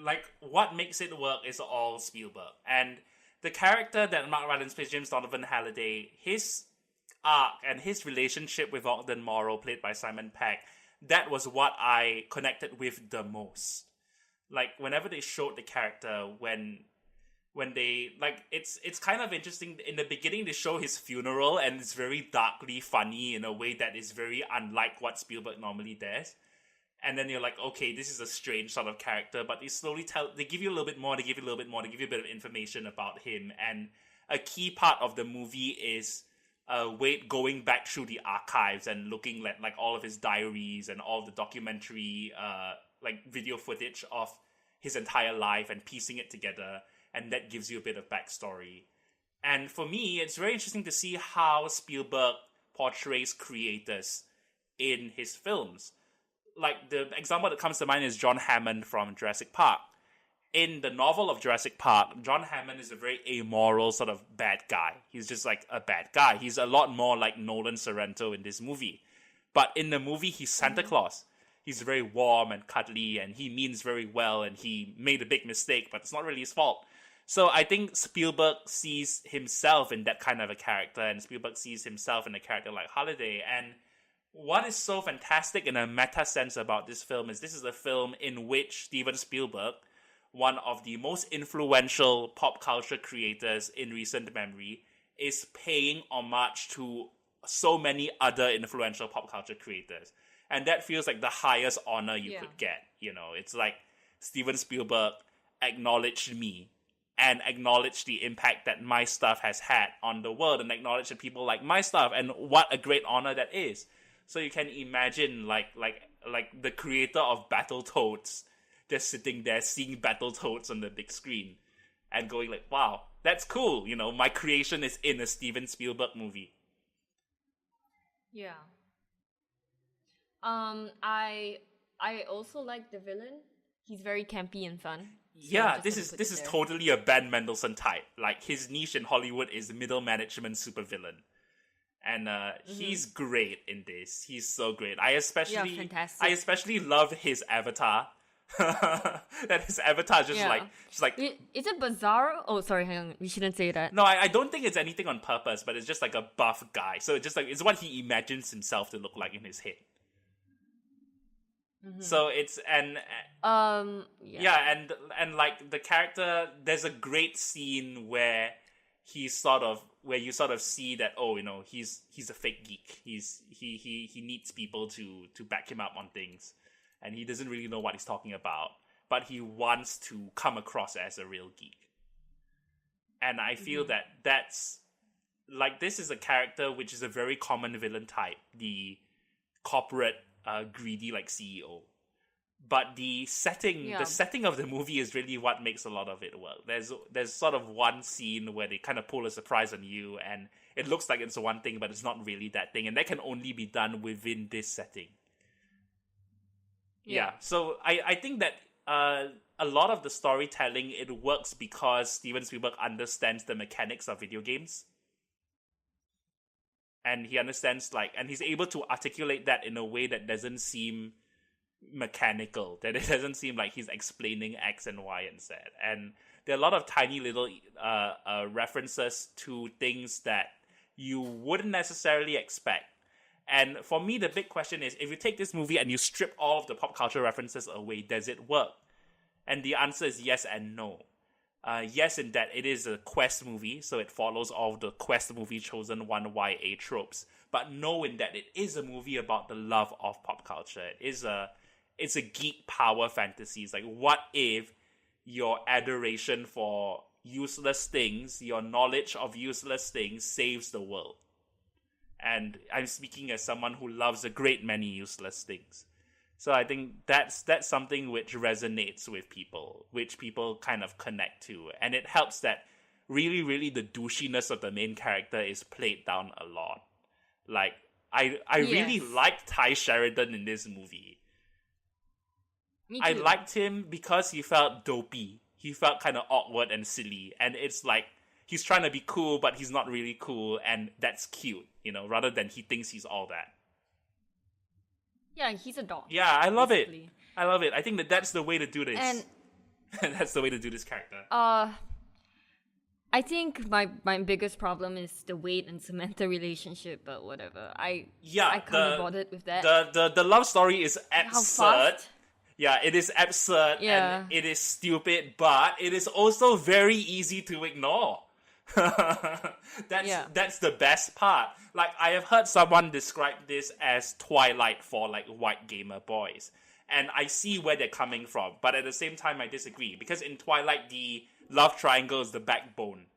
like what makes it work is all Spielberg. And the character that Mark Rylance plays, James Donovan Halliday, his arc and his relationship with Ogden Morrow, played by Simon Pegg, that was what I connected with the most. Like whenever they showed the character, when they it's kind of interesting. In the beginning, they show his funeral, and it's very darkly funny in a way that is very unlike what Spielberg normally does. And then you're like, okay, this is a strange sort of character, but they give you a little bit more, they give you a bit of information about him. And a key part of the movie is Wade going back through the archives and looking at like all of his diaries and all the documentary video footage of his entire life and piecing it together. And that gives you a bit of backstory. And for me, it's very interesting to see how Spielberg portrays creators in his films. Like, the example that comes to mind is John Hammond from Jurassic Park. In the novel of Jurassic Park, John Hammond is a very amoral sort of bad guy. He's just like a bad guy. He's a lot more like Nolan Sorrento in this movie. But in the movie, he's Santa Claus. He's very warm and cuddly, and he means very well, and he made a big mistake, but it's not really his fault. So I think Spielberg sees himself in that kind of a character, and Spielberg sees himself in a character like Halliday. And what is so fantastic in a meta sense about this film is this is a film in which Steven Spielberg, one of the most influential pop culture creators in recent memory, is paying homage to so many other influential pop culture creators. And that feels like the highest honor you could get. It's like Steven Spielberg acknowledged me and acknowledged the impact that my stuff has had on the world, and acknowledged that people like my stuff, and what a great honor that is. So you can imagine like the creator of Battletoads just sitting there seeing Battletoads on the big screen and going like, wow, that's cool. My creation is in a Steven Spielberg movie. Yeah. I also like the villain. He's very campy and fun. Yeah, this is totally a Ben Mendelsohn type. Like, his niche in Hollywood is middle management supervillain. And he's great in this. He's so great. I especially love his avatar. that his avatar is just like Is it bizarre? Oh, sorry, hang on. We shouldn't say that. no, I don't think it's anything on purpose, but it's just like a buff guy. So it's just like it's what he imagines himself to look like in his head. Mm-hmm. So it's and like the character, there's a great scene where you sort of see that, oh, you know, he's a fake geek. He needs people to back him up on things, and he doesn't really know what he's talking about, but he wants to come across as a real geek. And I feel that that's like, this is a character which is a very common villain type, the corporate greedy like CEO. But the setting of the movie is really what makes a lot of it work. There's sort of one scene where they kind of pull a surprise on you, and it looks like it's one thing, but it's not really that thing, and that can only be done within this setting. Yeah. So I think that a lot of the storytelling, it works because Steven Spielberg understands the mechanics of video games. And he understands, and he's able to articulate that in a way that doesn't seem mechanical, that it doesn't seem like he's explaining X and Y and Z. And there are a lot of tiny little references to things that you wouldn't necessarily expect. And for me, the big question is, if you take this movie and you strip all of the pop culture references away, does it work? And the answer is yes and no. Yes, in that it is a quest movie, so it follows all the quest movie chosen 1YA tropes. But no, in that it is a movie about the love of pop culture. It's a geek power fantasy. It's like, what if your adoration for useless things, your knowledge of useless things, saves the world? And I'm speaking as someone who loves a great many useless things. So I think that's something which resonates with people, which people kind of connect to. And it helps that really, really the douchiness of the main character is played down a lot. Like, I really liked Ty Sheridan in this movie. Me too. I liked him because he felt dopey. He felt kind of awkward and silly. And it's like, he's trying to be cool, but he's not really cool. And that's cute, you know, rather than he thinks he's all that. Yeah, he's a dog. Yeah, I love basically. it. I love it. I think that's the way to do this. And that's the way to do this character. I think my biggest problem is the Wade and Samantha relationship, but whatever. I can't be bothered with that. The love story is absurd. Yeah, it is absurd and it is stupid, but it is also very easy to ignore. That's the best part. Like, I have heard someone describe this as Twilight for like white gamer boys, and I see where they're coming from, but at the same time I disagree, because in Twilight the love triangle is the backbone.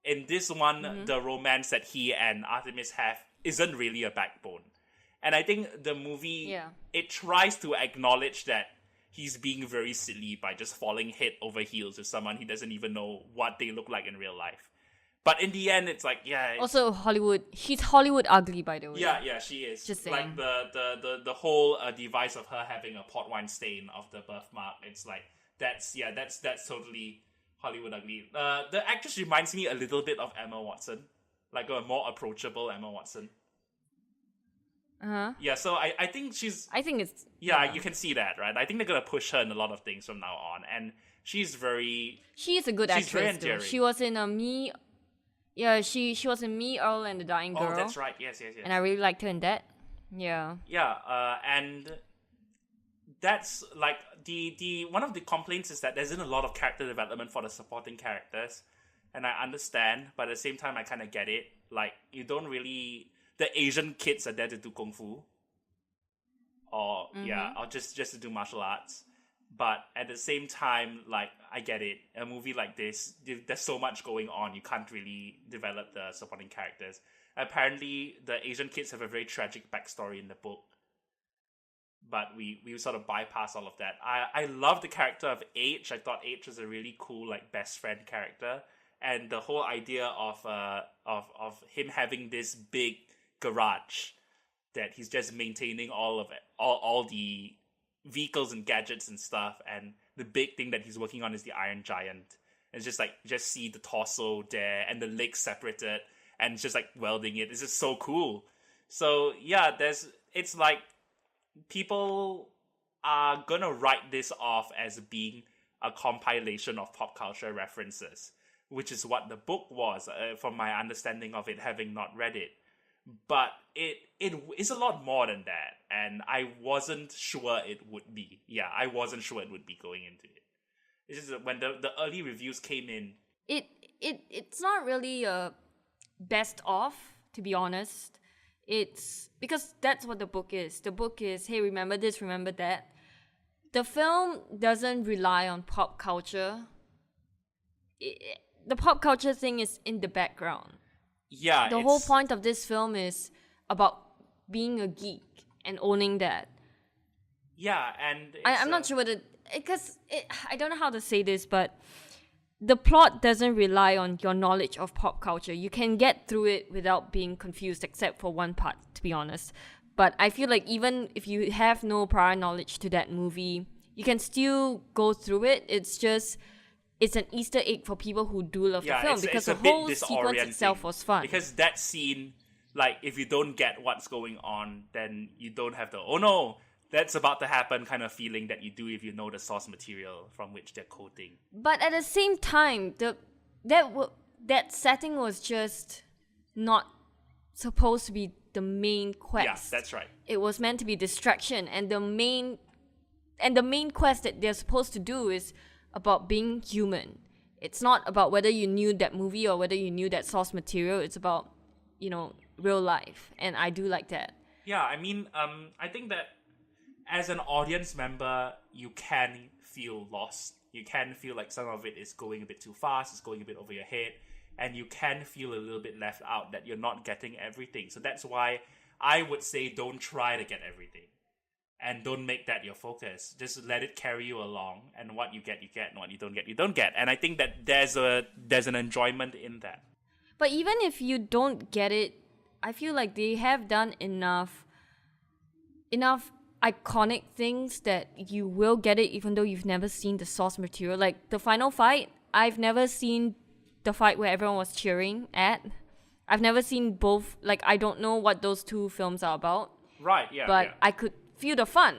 In this one, the romance that he and Artemis have isn't really a backbone. And I think the movie, it tries to acknowledge that he's being very silly by just falling head over heels with someone he doesn't even know what they look like in real life. But in the end, it's like, also, Hollywood. She's Hollywood ugly, by the way. Yeah, she is. Just saying. Like the whole device of her having a port wine stain of the birthmark. It's like, that's totally Hollywood ugly. The actress reminds me a little bit of Emma Watson, like a more approachable Emma Watson. Yeah, so I think she's... I think it's... Yeah, you can see that, right? I think they're going to push her in a lot of things from now on. And she's very... She is a good actress, though. She was in a Me... Yeah, she was in Me, Earl, and the Dying Girl. Oh, that's right. Yes. And I really liked her in that. Yeah. Yeah, and that's like... the one of the complaints is that there isn't a lot of character development for the supporting characters. And I understand, but at the same time, I kind of get it. Like, you don't really... The Asian kids are there to do kung fu, or just to do martial arts. But at the same time, like, I get it. A movie like this, there's so much going on. You can't really develop the supporting characters. Apparently, the Asian kids have a very tragic backstory in the book, but we sort of bypass all of that. I love the character of H. I thought H was a really cool, like, best friend character, and the whole idea of him having this big garage that he's just maintaining all of it, all the vehicles and gadgets and stuff, and the big thing that he's working on is the Iron Giant. And it's just like, just see the torso there and the legs separated and just like welding it. It's just so cool. So yeah, it's like people are gonna write this off as being a compilation of pop culture references, which is what the book was, from my understanding of it, having not read it. But it is a lot more than that, and I wasn't sure it would be. Yeah, I wasn't sure it would be going into it. It's just that when the early reviews came in, It's not really a best of, to be honest. It's because that's what the book is. The book is, hey, remember this, remember that. The film doesn't rely on pop culture. The pop culture thing is in the background. yeah, The whole point of this film is about being a geek and owning that. Yeah, and I'm not sure whether, because I don't know how to say this, but the plot doesn't rely on your knowledge of pop culture. You can get through it without being confused, except for one part, to be honest. But I feel like even if you have no prior knowledge to that movie, you can still go through it. It's just, it's an Easter egg for people who do love the film, because the whole sequence itself was fun. Because that scene, like, if you don't get what's going on, then you don't have the, oh no, that's about to happen kind of feeling that you do if you know the source material from which they're quoting. But at the same time, that setting was just not supposed to be the main quest. Yeah, that's right. It was meant to be distraction, and the main quest that they're supposed to do is about being human. It's not about whether you knew that movie or whether you knew that source material. It's about, real life, and I do like that. Yeah, I mean, I think that as an audience member, you can feel lost. You can feel like some of it is going a bit too fast, it's going a bit over your head, and you can feel a little bit left out, that you're not getting everything. So that's why I would say don't try to get everything. And don't make that your focus. Just let it carry you along, and what you get, and what you don't get. And I think that there's an enjoyment in that. But even if you don't get it, I feel like they have done enough iconic things that you will get it even though you've never seen the source material. Like the final fight, I've never seen the fight where everyone was cheering at. I've never seen both. Like, I don't know what those two films are about. Right, yeah. But yeah. I could feel the fun,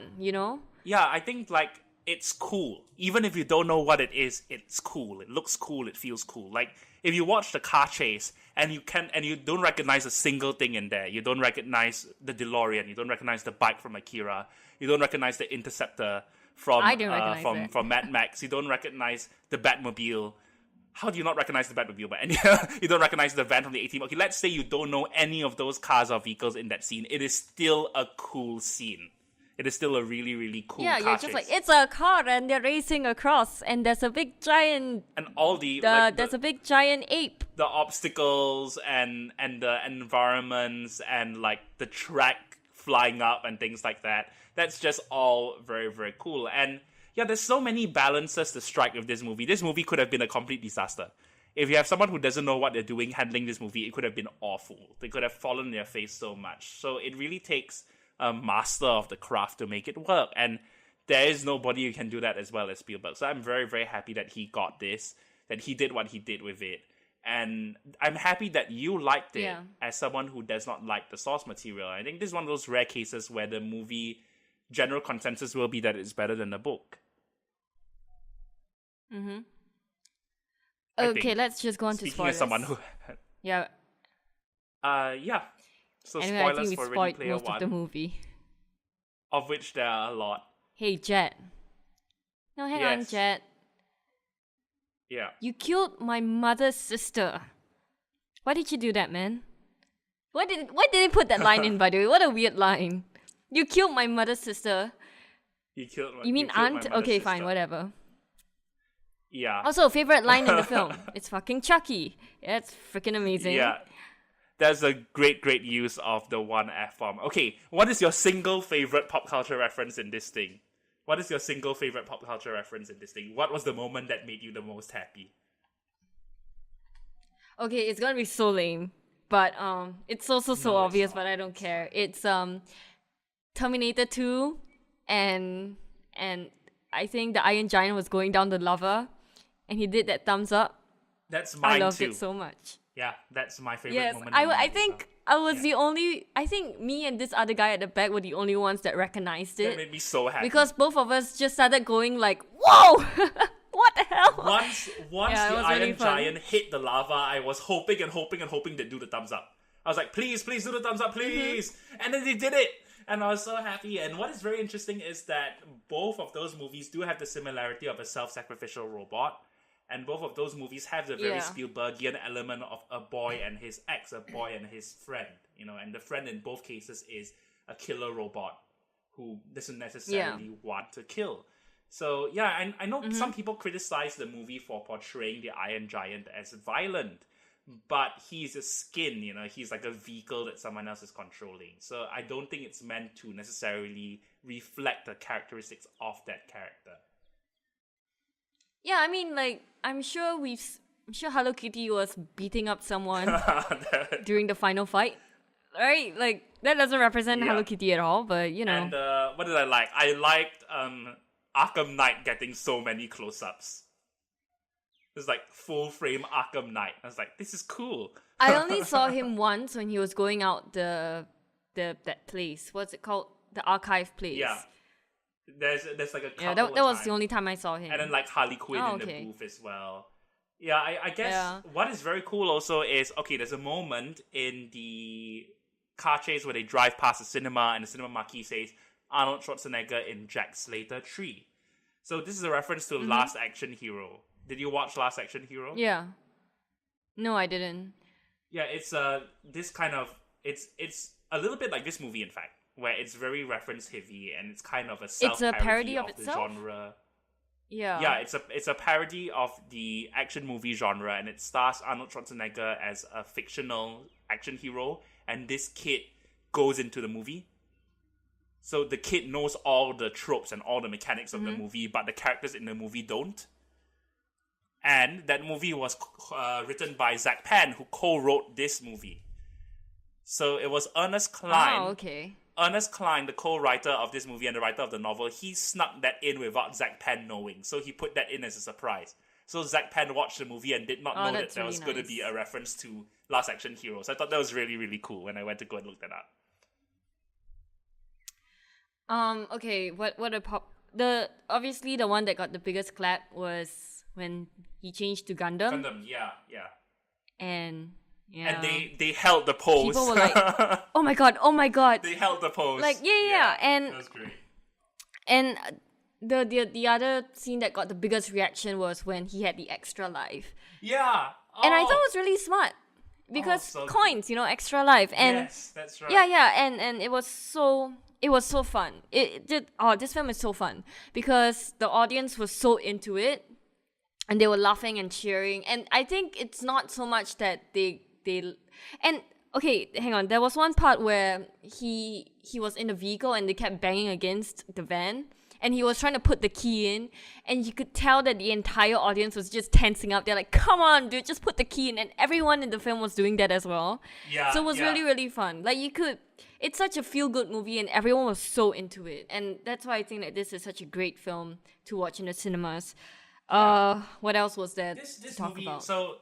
Yeah, I think, like, it's cool. Even if you don't know what it is, it's cool. It looks cool. It feels cool. Like, if you watch the car chase and you don't recognize a single thing in there, you don't recognize the DeLorean, you don't recognize the bike from Akira, you don't recognize the Interceptor from Mad Max, you don't recognize the Batmobile. How do you not recognize the Batmobile? But you don't recognize the van from the A-Team. Okay, let's say you don't know any of those cars or vehicles in that scene. It is still a cool scene. It is still a really, really cool car you're just chase. like, it's a car and they're racing across and there's a big giant... And all there's a big giant ape. The obstacles and the environments and, like, the track flying up and things like that. That's just all very, very cool. And, yeah, there's so many balances to strike with this movie. This movie could have been a complete disaster. If you have someone who doesn't know what they're doing handling this movie, it could have been awful. They could have fallen in their face so much. So it really takes a master of the craft to make it work, and there is nobody who can do that as well as Spielberg. So I'm very, very happy that he got this, that he did what he did with it, and I'm happy that you liked it as someone who does not like the source material. I think this is one of those rare cases where the movie general consensus will be that it's better than the book. Mm-hmm. Okay, let's just go on to spoilers. Speaking as someone who... yeah. Yeah. So anyway, spoilers I think we for Ready spoiled Player most One, of the movie. of which there are a lot. Hey, Jedd. No, hang on, Jedd. Yeah. You killed my mother's sister. Why did you do that, man? Why did they put that line in, by the way? What a weird line. You killed my mother's sister. You mean aunt? Okay, fine, whatever. Yeah. Also, favorite line in the film. It's fucking Chucky. Yeah, it's freaking amazing. Yeah. There's a great, great use of the one F-bomb. Okay, what is your single favorite pop culture reference in this thing? What is your single favorite pop culture reference in this thing? What was the moment that made you the most happy? Okay, it's gonna be so lame, but it's also so obvious, but I don't care. It's Terminator 2, and I think the Iron Giant was going down the lava, and he did that thumbs up. That's mine too. I loved it so much. Yeah, that's my favorite Yes, moment. I think I was Yeah. the only. I think me and this other guy at the back were the only ones that recognized That it made me so happy. because both of us just started going like, "Whoa, what the hell?" once Yeah, it the was really Iron fun. Giant hit the lava, I was hoping and hoping and hoping they'd do the thumbs up. I was like, please do the thumbs up, please. And then they did it. And I was so happy. And what is very interesting is that both of those movies do have the similarity of a self-sacrificial robot. And both of those movies have the very Yeah. Spielbergian element of a boy and his ex, a boy and his friend. You know, and the friend in both cases is a killer robot who doesn't necessarily want to kill. So, yeah, I know some people criticize the movie for portraying the Iron Giant as violent. But he's a skin, you know, he's like a vehicle that someone else is controlling. So I don't think it's meant to necessarily reflect the characteristics of that character. Yeah, I mean, like, I'm sure Hello Kitty was beating up someone during the final fight, right? Like, that doesn't represent Yeah. Hello Kitty at all, but you know. And what did I like? I liked Arkham Knight getting so many close-ups. It's like full frame Arkham Knight. I was like, this is cool. I only saw him once when he was going out that place. What's it called? The archive place. Yeah. There's like a couple Yeah, that was of the only time I saw him. And then like Harley Quinn Oh, in okay. the booth as well. Yeah, I guess Yeah. what is very cool also is, okay, there's a moment in the car chase where they drive past the cinema and the cinema marquee says Arnold Schwarzenegger in Jack Slater 3. So this is a reference to Last Action Hero. Did you watch Last Action Hero? Yeah. No, I didn't. Yeah, it's this kind of it's a little bit like this movie, in fact, where it's very reference heavy and it's kind of a self-parody parody of the itself? genre. Yeah. Yeah, it's a parody of the action movie genre, and it stars Arnold Schwarzenegger as a fictional action hero, and this kid goes into the movie. So the kid knows all the tropes and all the mechanics of the movie, but the characters in the movie don't. And that movie was written by Zach Penn, who co-wrote this movie. So it was Ernest Cline. Oh, okay. Ernest Cline, the co-writer of this movie and the writer of the novel, he snuck that in without Zach Penn knowing. So he put that in as a surprise. So Zach Penn watched the movie and did not know that that's there really was going to nice. be a reference to Last Action Hero. So I thought that was really, really cool when I went to go and look that up. Okay, obviously the one that got the biggest clap was when he changed to Gundam. Gundam, yeah. And yeah. And they held the pose. People were like, oh my god. They held the pose. Like, yeah. And that was great. And the other scene that got the biggest reaction was when he had the extra life. Yeah. And I thought Oh, it was really smart. Because so coins, extra life. And yes, that's right. yeah, and it was so fun. This film is so fun because the audience was so into it and they were laughing and cheering. And I think it's not so much that they and okay, hang on. There was one part where he was in the vehicle and they kept banging against the van. And he was trying to put the key in, and you could tell that the entire audience was just tensing up. They're like, "Come on, dude, just put the key in." And everyone in the film was doing that as well. Yeah. So it was yeah. really, really fun. Like it's such a feel-good movie, and everyone was so into it. And that's why I think that this is such a great film to watch in the cinemas. What else was there This to talk movie. about? So,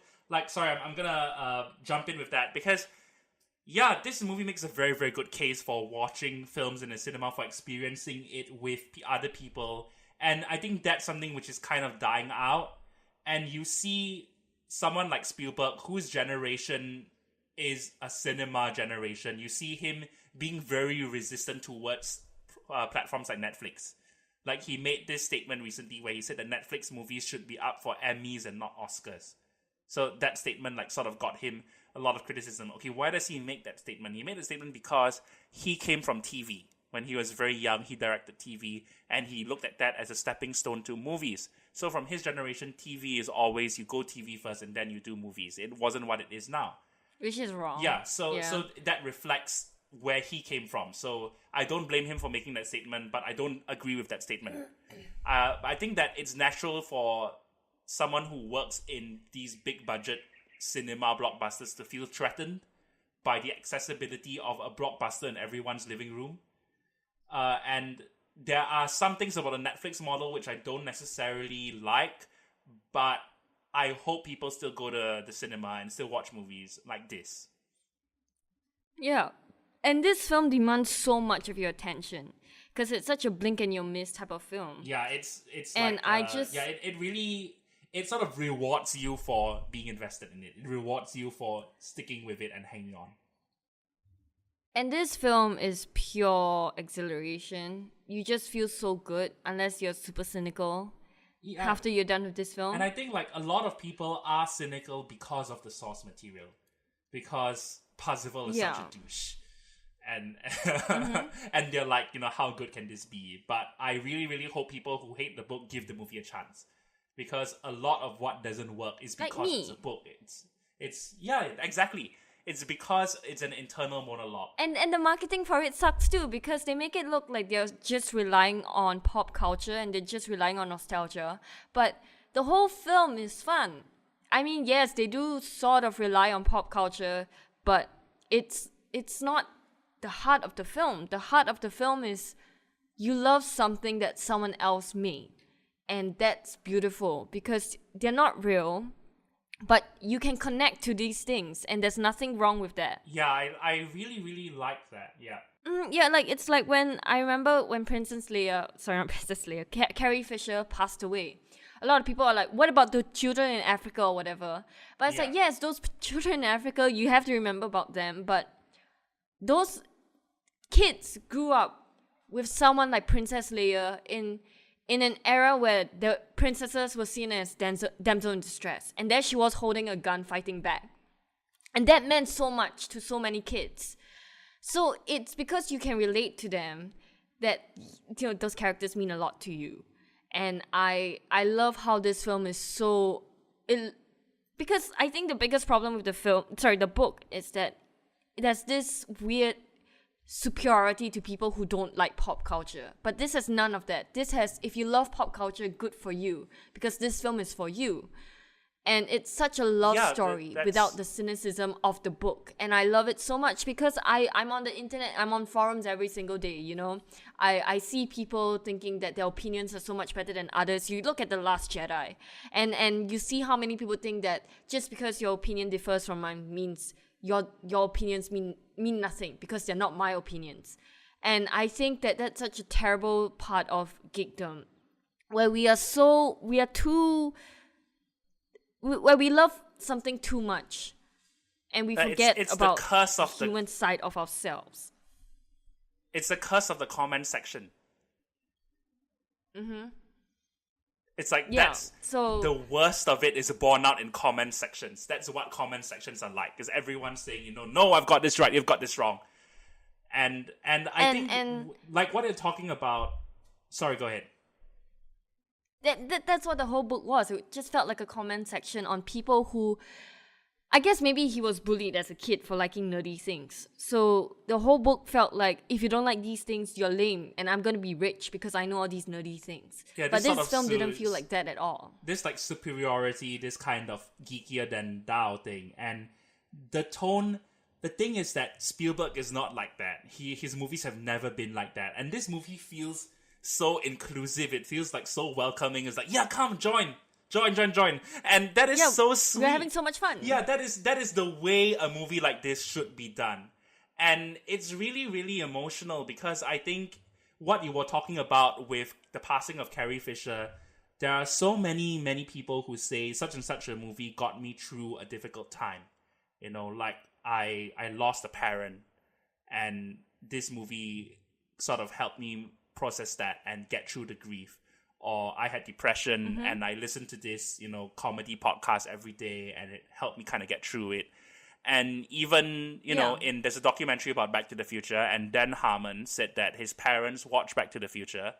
sorry, I'm gonna jump in with that because. Yeah, this movie makes a very, very good case for watching films in the cinema, for experiencing it with other people. And I think that's something which is kind of dying out. And you see someone like Spielberg, whose generation is a cinema generation. You see him being very resistant towards platforms like Netflix. Like, he made this statement recently where he said that Netflix movies should be up for Emmys and not Oscars. So that statement sort of got him a lot of criticism. Okay, why does he make that statement? He made the statement because he came from TV. When he was very young, he directed TV, and he looked at that as a stepping stone to movies. So from his generation, TV is always you go TV first and then you do movies. It wasn't what it is now. Which is wrong. Yeah, so that reflects where he came from. So I don't blame him for making that statement, but I don't agree with that statement. I think that it's natural for someone who works in these big budget cinema blockbusters to feel threatened by the accessibility of a blockbuster in everyone's living room. And there are some things about the Netflix model which I don't necessarily like, but I hope people still go to the cinema and still watch movies like this. Yeah. And this film demands so much of your attention because it's such a blink and you'll miss type of film. Yeah, it's And like, it really, it sort of rewards you for being invested in it. It rewards you for sticking with it and hanging on. And this film is pure exhilaration. You just feel so good unless you're super cynical after you're done with this film. And I think like a lot of people are cynical because of the source material. Because Parzival is such a douche. And and they're like, how good can this be? But I really, really hope people who hate the book give the movie a chance. Because a lot of what doesn't work is because it's a book. It's exactly. It's because it's an internal monologue. And the marketing for it sucks too, because they make it look like they're just relying on pop culture and they're just relying on nostalgia. But the whole film is fun. I mean, yes, they do sort of rely on pop culture, but it's not the heart of the film. The heart of the film is you love something that someone else made. And that's beautiful because they're not real. But you can connect to these things, and there's nothing wrong with that. Yeah, I really, really like that, yeah. Yeah, like, it's like when, I remember when Carrie Fisher passed away. A lot of people are like, what about the children in Africa or whatever? But it's like, yes, those children in Africa, you have to remember about them, but those kids grew up with someone like Princess Leia in an era where the princesses were seen as damsel in distress. And there she was holding a gun fighting back. And that meant so much to so many kids. So it's because you can relate to them that those characters mean a lot to you. And I love how this film is so... because I think the biggest problem with the book is that there's this weird superiority to people who don't like pop culture. But this has none of that. This has, if you love pop culture, good for you. Because this film is for you. And it's such a love story without the cynicism of the book. And I love it so much because I'm on the internet, I'm on forums every single day, I see people thinking that their opinions are so much better than others. You look at The Last Jedi and you see how many people think that just because your opinion differs from mine means your opinions mean nothing because they're not my opinions. And I think that that's such a terrible part of geekdom, where we love something too much and we forget about the human side of ourselves. It's the curse of the comment section. Mm-hmm. It's like, the worst of it is born out in comment sections. That's what comment sections are like. Because everyone's saying, no, I've got this right, you've got this wrong. And I think, like what you're talking about... Sorry, go ahead. That's what the whole book was. It just felt like a comment section on people who... I guess maybe he was bullied as a kid for liking nerdy things. So the whole book felt like, if you don't like these things, you're lame. And I'm going to be rich because I know all these nerdy things. Yeah, but this film didn't feel like that at all. This like superiority, this kind of geekier than thou thing. And the tone... The thing is that Spielberg is not like that. His movies have never been like that. And this movie feels so inclusive. It feels like so welcoming. It's like, yeah, come, join. And that is so sweet. We're having so much fun. Yeah, that is the way a movie like this should be done. And it's really, really emotional because I think what you were talking about with the passing of Carrie Fisher, there are so many, many people who say such and such a movie got me through a difficult time. Like I lost a parent and this movie sort of helped me process that and get through the grief. Or I had depression and I listened to this, comedy podcast every day and it helped me kind of get through it. And even, there's a documentary about Back to the Future and Dan Harmon said that his parents watched Back to the Future.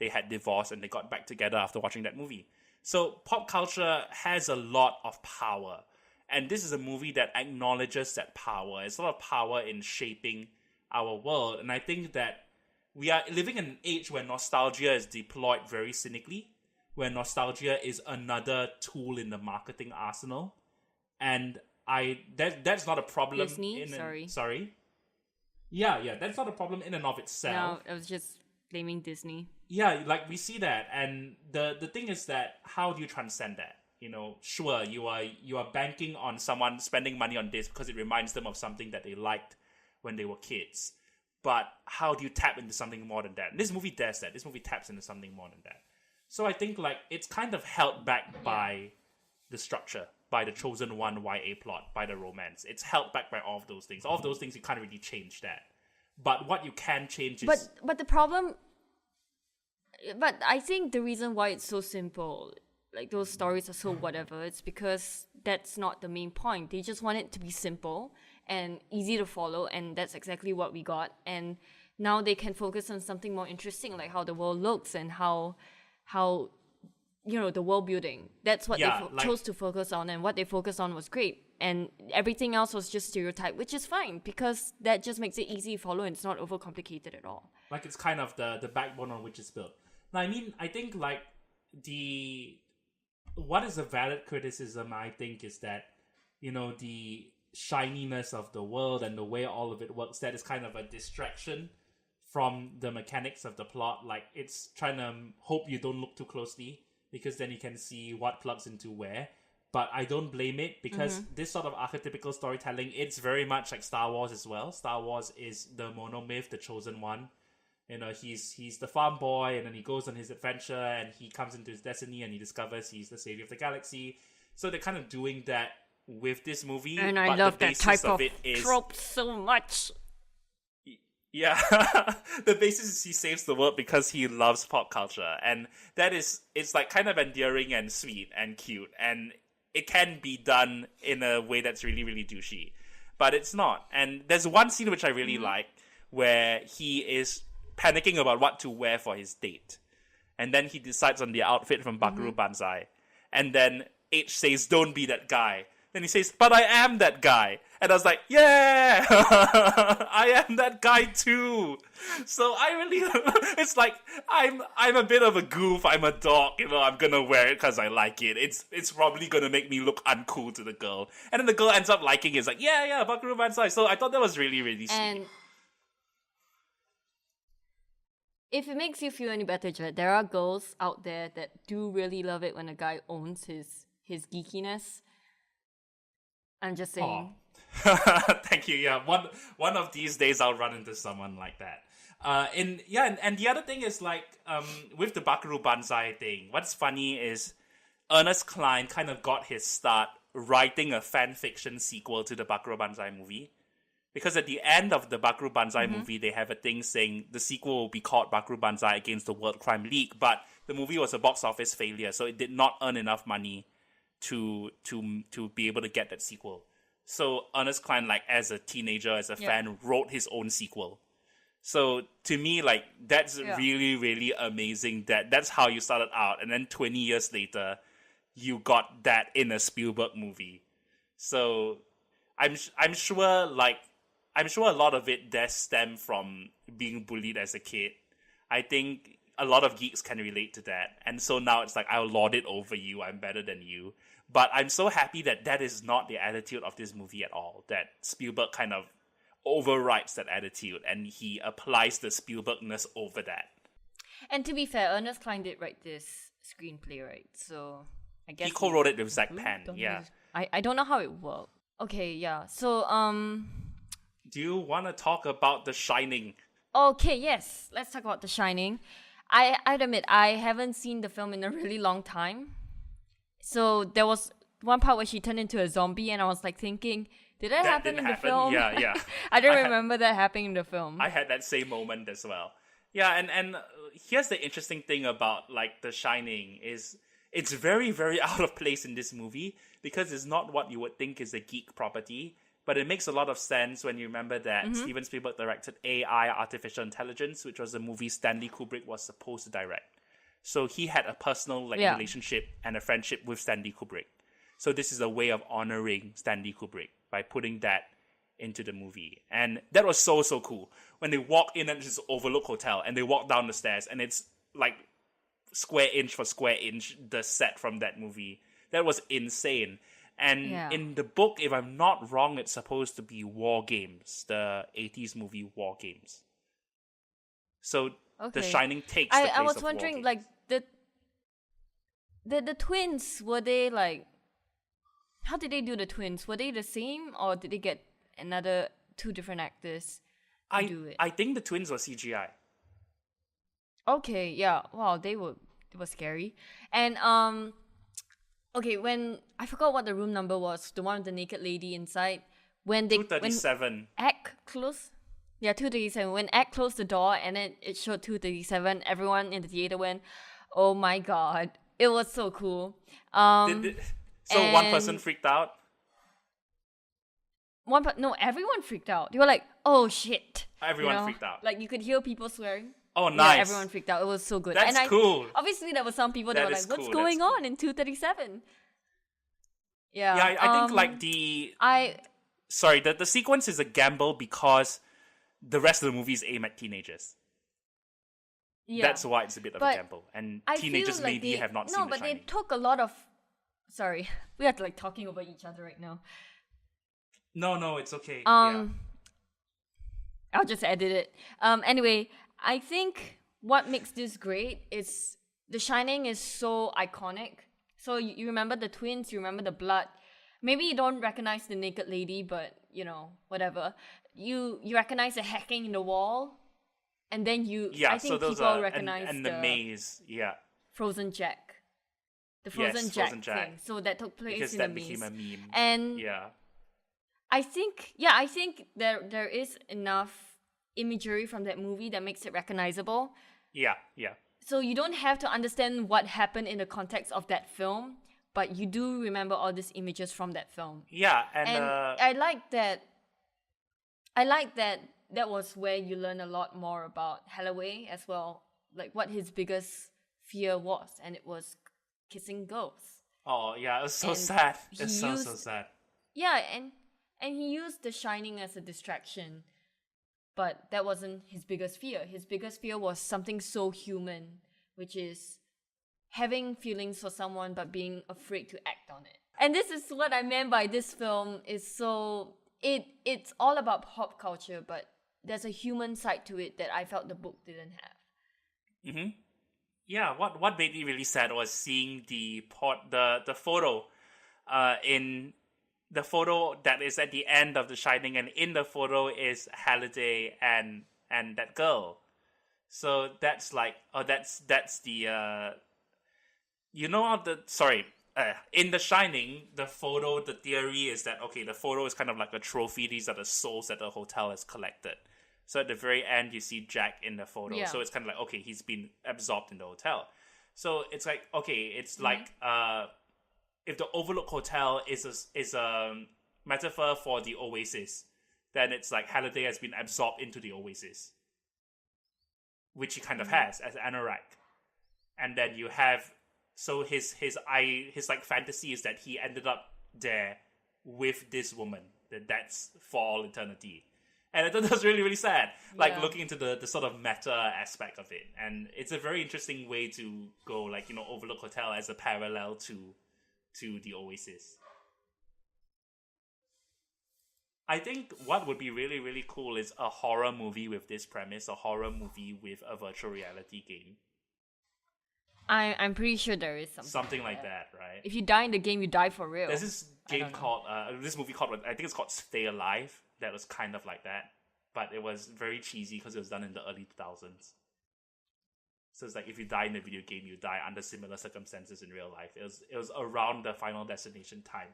They had divorced and they got back together after watching that movie. So pop culture has a lot of power. And this is a movie that acknowledges that power. It's a lot of power in shaping our world. And I think that we are living in an age where nostalgia is deployed very cynically, where nostalgia is another tool in the marketing arsenal. And that's not a problem. Disney? Sorry? Yeah, that's not a problem in and of itself. No, I was just blaming Disney. Yeah, like we see that. And the thing is that how do you transcend that? sure, you are banking on someone spending money on this because it reminds them of something that they liked when they were kids. But how do you tap into something more than that? And this movie does that. This movie taps into something more than that. So I think like it's kind of held back by the structure, by the chosen one YA plot, by the romance. It's held back by all of those things. All of those things you can't really change that. But what you can change is... But the problem... But I think the reason why it's so simple, like those stories are so whatever, it's because that's not the main point. They just want it to be simple and easy to follow, and that's exactly what we got. And now they can focus on something more interesting, like how the world looks and how the world building. That's what they chose to focus on, and what they focused on was great. And everything else was just stereotype, which is fine because that just makes it easy to follow and it's not overcomplicated at all. Like it's kind of the backbone on which it's built. Now, I think like what is a valid criticism, I think, is that, the shininess of the world and the way all of it works, that is kind of a distraction from the mechanics of the plot. Like it's trying to hope you don't look too closely because then you can see what plugs into where. But I don't blame it because this sort of archetypical storytelling, it's very much like Star Wars as well. Star Wars is the monomyth, the chosen one. He's the farm boy, and then he goes on his adventure, and he comes into his destiny, and he discovers he's the savior of the galaxy. So they're kind of doing that with this movie. And I love that type of trope so much. Yeah, the basis is he saves the world because he loves pop culture, and it's like kind of endearing and sweet and cute, and it can be done in a way that's really, really douchey, but it's not. And there's one scene which I really like where he is panicking about what to wear for his date. And then he decides on the outfit from Bakaru Banzai. And then H says, don't be that guy. Then he says, but I am that guy. And I was like, yeah, I am that guy too. So I really, it's like, I'm a bit of a goof. I'm a dog, I'm gonna wear it because I like it. It's probably gonna make me look uncool to the girl. And then the girl ends up liking it. It's like, yeah, Bakaru Banzai. So I thought that was really, really sweet. And if it makes you feel any better, Jedd, there are girls out there that do really love it when a guy owns his geekiness. I'm just saying. Thank you. Yeah, one of these days I'll run into someone like that. And the other thing is like with the Bakaru Banzai thing, what's funny is Ernest Cline kind of got his start writing a fan fiction sequel to the Bakaru Banzai movie. Because at the end of the Bakaru Banzai movie, they have a thing saying the sequel will be called Bakaru Banzai Against the World Crime League, but the movie was a box office failure, so it did not earn enough money to be able to get that sequel. So Ernest Cline, like as a teenager, as a fan, wrote his own sequel. So to me, like that's really, really amazing. That's how you started out, and then 20 years later, you got that in a Spielberg movie. So I'm sure a lot of it does stem from being bullied as a kid. I think a lot of geeks can relate to that. And so now it's like, I'll lord it over you. I'm better than you. But I'm so happy that is not the attitude of this movie at all. That Spielberg kind of overrides that attitude and he applies the Spielbergness over that. And to be fair, Ernest Cline did write this screenplay, right? So I guess he co-wrote it with Zach Penn. Yeah. I don't know how it worked. Okay, yeah. So do you want to talk about The Shining? Okay, yes. Let's talk about The Shining. I'd admit, I haven't seen the film in a really long time. So there was one part where she turned into a zombie and I was like thinking, did that happen in the film? Yeah. I don't remember that happening in the film. I had that same moment as well. Yeah, and here's the interesting thing about like The Shining is it's very, very out of place in this movie because it's not what you would think is a geek property. But it makes a lot of sense when you remember that Steven Spielberg directed AI, Artificial Intelligence, which was a movie Stanley Kubrick was supposed to direct. So he had a personal relationship and a friendship with Stanley Kubrick. So this is a way of honoring Stanley Kubrick by putting that into the movie. And that was so, so cool. When they walk in at this Overlook Hotel and they walk down the stairs and it's like square inch for square inch, the set from that movie. That was insane. And in the book, if I'm not wrong, it's supposed to be War Games, the 80s movie War Games. So The Shining takes the place I was of wondering, War like, Games. the twins, were they like, how did they do the twins? Were they the same, or did they get another two different actors to do it? I think the twins were CGI. Okay, yeah. Wow, it was scary. And okay, when I forgot what the room number was, the one with the naked lady inside, when 237. when Act closed. Yeah, 237. When Act closed the door and then it showed 237, everyone in the theater went, "Oh my god." It was so cool. So one person freaked out? No, everyone freaked out. They were like, "Oh shit!" Everyone freaked out. Like you could hear people swearing. Oh, nice. Yeah, everyone freaked out. It was so good. That's cool. Obviously, there were some people that were like, "What's cool. going on in 237?" Yeah. Yeah, I think like the sequence is a gamble because the rest of the movie is aimed at teenagers. Yeah. That's why it's a bit of a gamble. And teenagers like maybe have not seen The Shining. No, but they took a lot of... Sorry. We are like talking over each other right now. No, it's okay. I'll just edit it. Anyway, I think what makes this great is The Shining is so iconic. So you remember the twins, you remember the blood. Maybe you don't recognize the naked lady, but whatever. You recognize the hacking in the wall, and then I think people recognize and the maze, Frozen Jack. The Frozen Jack thing. So that took place because in that the maze. became a meme. And I think there is enough imagery from that movie that makes it recognizable. Yeah. So you don't have to understand what happened in the context of that film, but you do remember all these images from that film. Yeah, and I like that. I like that was where you learn a lot more about Holloway as well, like what his biggest fear was, and it was kissing ghosts. Oh yeah, it was so sad. It's so sad. Yeah, and he used The Shining as a distraction, but that wasn't his biggest fear. His biggest fear was something so human, which is having feelings for someone but being afraid to act on it. And this is what I meant by this film is so it's all about pop culture, but there's a human side to it that I felt the book didn't have. Mm-hmm. Yeah, what made me really sad was seeing the photo in the photo that is at the end of The Shining, and in the photo is Halliday and that girl. So that's like, that's the in The Shining, the photo, the theory is that, okay, the photo is kind of like a trophy. These are the souls that the hotel has collected. So at the very end, you see Jack in the photo. Yeah. So it's kind of like, okay, he's been absorbed in the hotel. So it's like, okay, it's like, if the Overlook Hotel is a metaphor for the Oasis, then it's like Halliday has been absorbed into the Oasis, which he kind of has as Anorak. And then you have, so his like fantasy is that he ended up there with this woman, that's for all eternity. And I thought that was really, really sad. Like, looking into the sort of meta aspect of it. And it's a very interesting way to go, like, Overlook Hotel as a parallel to the Oasis. I think what would be really, really cool is a horror movie with this premise, a horror movie with a virtual reality game. I'm pretty sure there is something like that, right? If you die in the game, you die for real. There's this game called this movie called, I think it's called Stay Alive, that was kind of like that, but it was very cheesy because it was done in the early 2000s. So it's like, if you die in a video game, you die under similar circumstances in real life. It was around the Final Destination time.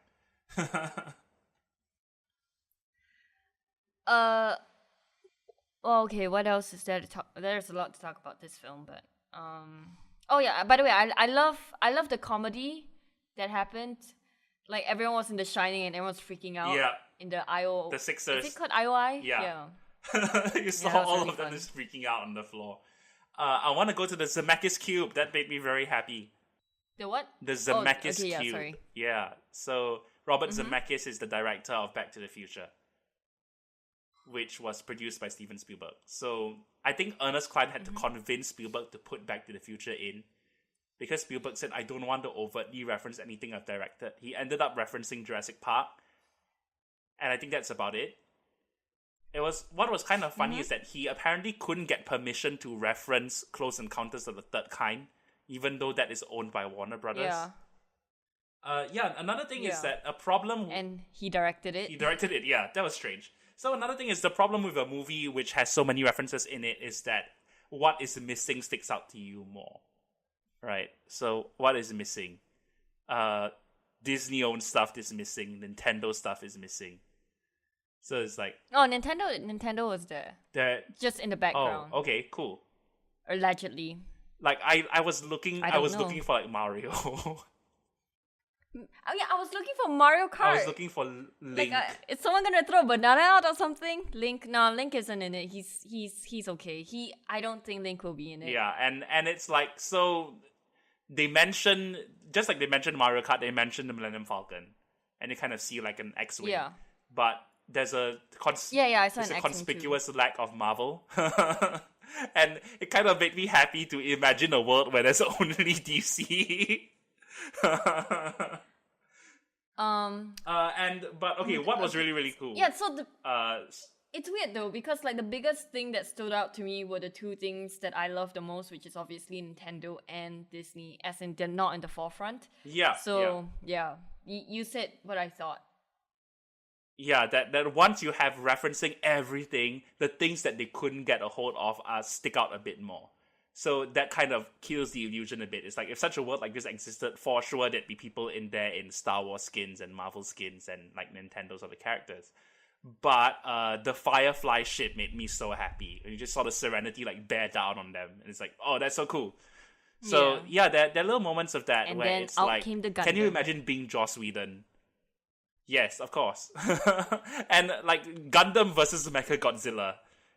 Okay, what else is there to talk? There's a lot to talk about this film, but oh yeah, by the way, I love the comedy that happened. Like, everyone was in The Shining and everyone's freaking out. Yeah. In the IO. The Sixers. Is it called IOI? Yeah. You saw all really of them just freaking out on the floor. I want to go to the Zemeckis Cube. That made me very happy. The what? The Zemeckis Cube. Yeah, sorry. Yeah. So Robert Zemeckis is the director of Back to the Future, which was produced by Steven Spielberg. So I think Ernest Cline had to convince Spielberg to put Back to the Future in, because Spielberg said, I don't want to overtly reference anything I've directed. He ended up referencing Jurassic Park, and I think that's about it. What was kind of funny is that he apparently couldn't get permission to reference Close Encounters of the Third Kind even though that is owned by Warner Brothers. Yeah. Another thing is Yeah. that a problem... And he directed it. He directed it, yeah. That was strange. So another thing is the problem with a movie which has so many references in it is that what is missing sticks out to you more. Right? So what is missing? Disney-owned stuff is missing. Nintendo stuff is missing. So it's like... Oh, Nintendo was there. Just in the background. Oh, okay, cool. Allegedly. Like, I was looking know. for, like, Mario. Oh yeah, I was looking for Mario Kart. I was looking for Link. Like, is someone gonna throw a banana out or something? Link isn't in it. He's okay. I don't think Link will be in it. Yeah, and it's like, so they mention, just like they mentioned Mario Kart, they mentioned the Millennium Falcon, and you kind of see like an X-wing. Yeah. But there's a I saw an X-wing conspicuous lack of Marvel. And it kind of made me happy to imagine a world where there's only DC. But okay, what was really, really cool? Yeah, so it's weird though, because like the biggest thing that stood out to me were the two things that I love the most, which is obviously Nintendo and Disney, as in they're not in the forefront. Yeah. So yeah, you said what I thought. Yeah, that once you have referencing everything, the things that they couldn't get a hold of stick out a bit more. So that kind of kills the illusion a bit. It's like, if such a world like this existed, for sure there'd be people in there in Star Wars skins and Marvel skins and like Nintendo's other characters. But the Firefly ship made me so happy. You just saw the Serenity like bear down on them. And it's like, oh, that's so cool. So yeah, there are little moments of that and where then it's out like, came the can you Gundam. imagine being Joss Whedon? Yes, of course. And like Gundam versus Mechagodzilla,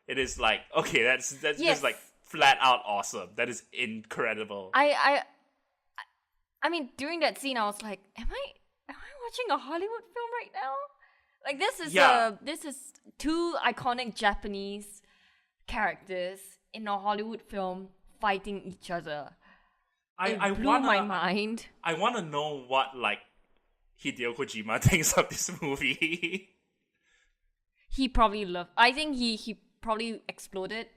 it is like, okay, that's Yes. just like flat out awesome. That is incredible. I mean, during that scene, I was like, am I watching a Hollywood film right now? Like, this is two iconic Japanese characters in a Hollywood film fighting each other. I blew my mind. I want to know what like Hideo Kojima thinks of this movie. He probably loved. I think he probably exploded.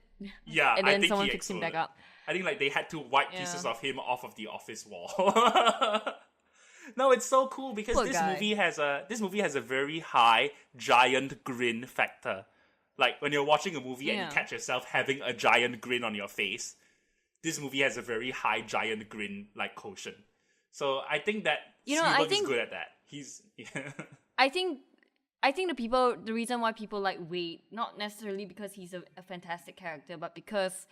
Yeah, and then I think someone he fixed him exploded. back up. I think like they had to wipe pieces Yeah. of him off of the office wall. No, it's so cool because Poor this guy. movie has a very high giant grin factor. Like when you're watching a movie and Yeah. you catch yourself having a giant grin on your face, this movie has a very high giant grin like quotient. So I think that Spielberg is good at that. He's I think the reason why people like Wade, not necessarily because he's a fantastic character, but because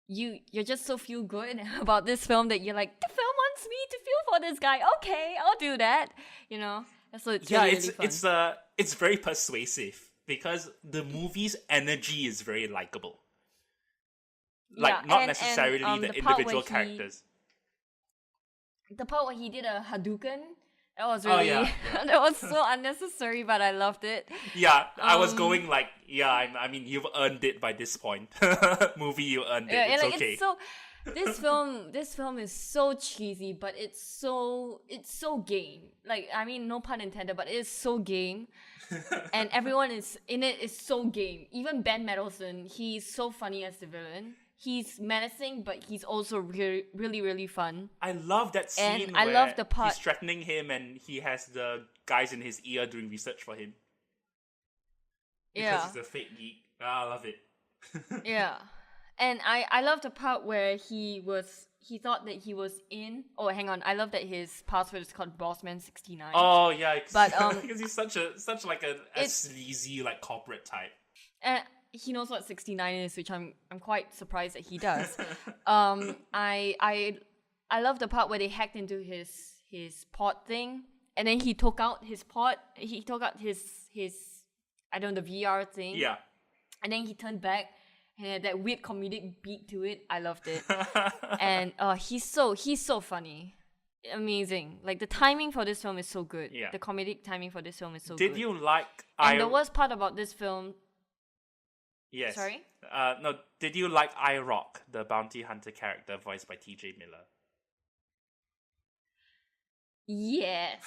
you're just so feel good about this film that you're like, the film wants me to feel for this guy. Okay, I'll do that. You know, so it's really, really fun. It's very persuasive because the movie's energy is very likable. Like Yeah, not and, necessarily the the part individual where characters. The part where he did a Hadouken, that was really yeah. that was so unnecessary, but I loved it. Yeah, I was going like, yeah, I mean, you've earned it by this point. Movie, you earned it. Yeah, It's like, okay. it's so this film is so cheesy, but it's so game. Like, I mean, no pun intended, but it is so game. And everyone is in it is so game. Even Ben Mendelsohn, he's so funny as the villain. He's menacing, but he's also really, really, really fun. I love that scene And I where love the part- he's threatening him and he has the guys in his ear doing research for him. Because Yeah. he's a fake geek. I love it. Yeah. And I love the part where he thought that he was in. Oh, hang on. I love that his password is called Bossman69. Oh yeah, But, because he's such like a sleazy like corporate type. And he knows what 69 is, which I'm quite surprised that he does. I love the part where they hacked into his pod thing, and then he took out his pod. He took out his I don't know, the VR thing. Yeah. And then he turned back and had that weird comedic beat to it. I loved it. And he's so funny. Amazing. Like the timing for this film is so good. Yeah. The comedic timing for this film is so good. Did you like And the worst part about this film. Yes. Sorry? No, did you like I-Rock, the bounty hunter character voiced by TJ Miller? Yes.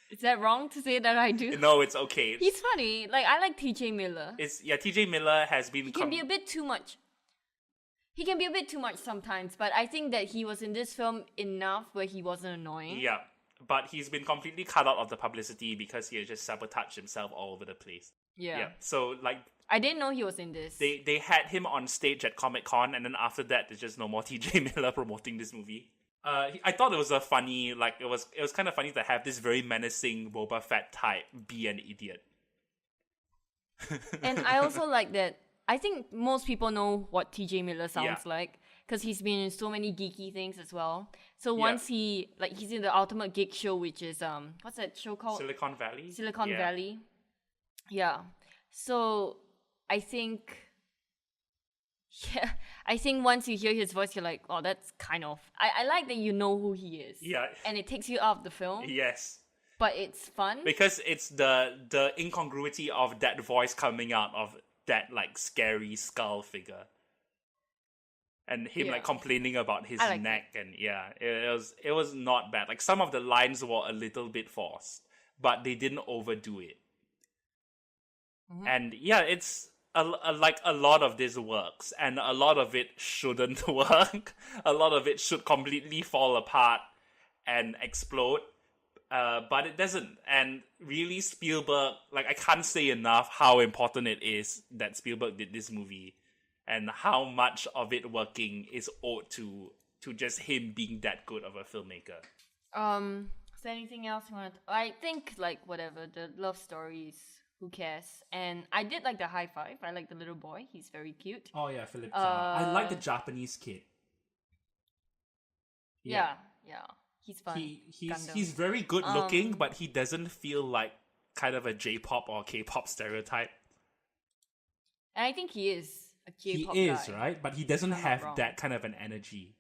Is that wrong to say that I do? No, it's okay. He's funny. Like, I like TJ Miller. TJ Miller has been... He can be a bit too much. He can be a bit too much sometimes, but I think that he was in this film enough where he wasn't annoying. Yeah, but he's been completely cut out of the publicity because he has just sabotaged himself all over the place. Yeah. So like I didn't know he was in this. they had him on stage at Comic-Con, and then after that there's just no more TJ Miller promoting this movie. I thought it was a funny, like it was kind of funny to have this very menacing Boba Fett type be an idiot. And I also like that. I think most people know what TJ Miller sounds like because he's been in so many geeky things as well. So once he's in the Ultimate Geek Show, which is what's that show called? Silicon Valley. Silicon Valley. Yeah. So I think once you hear his voice, you're like, oh, that's kind of. I like that you know who he is. Yeah. And it takes you out of the film. Yes. But it's fun because it's the incongruity of that voice coming out of that like scary skull figure, and him like complaining about his neck, and it was not bad. Like some of the lines were a little bit forced, but they didn't overdo it. Mm-hmm. And it's like a lot of this works, and a lot of it shouldn't work. A lot of it should completely fall apart and explode. But it doesn't. And really, Spielberg, like, I can't say enough how important it is that Spielberg did this movie, and how much of it working is owed to just him being that good of a filmmaker. Is there anything else you want to... I think, like, whatever, the love stories, who cares? And I did like the high five. I like the little boy. He's very cute. Oh, yeah, Philip Zhao. I like the Japanese kid. Yeah. He's fun. He's very good looking, but he doesn't feel like kind of a J-pop or K-pop stereotype. And I think he is a K-pop guy. He is, right? But he doesn't have that kind of an energy.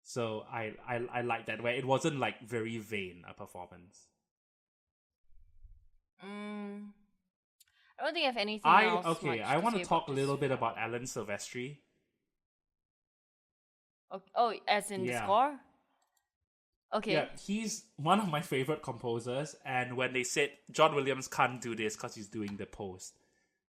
So I like that, where it wasn't like very vain a performance. I don't think I have anything else. Okay, I want to talk a little bit about Alan Silvestri. Oh, as in the score? Okay. Yeah, he's one of my favorite composers, and when they said John Williams can't do this because he's doing the post,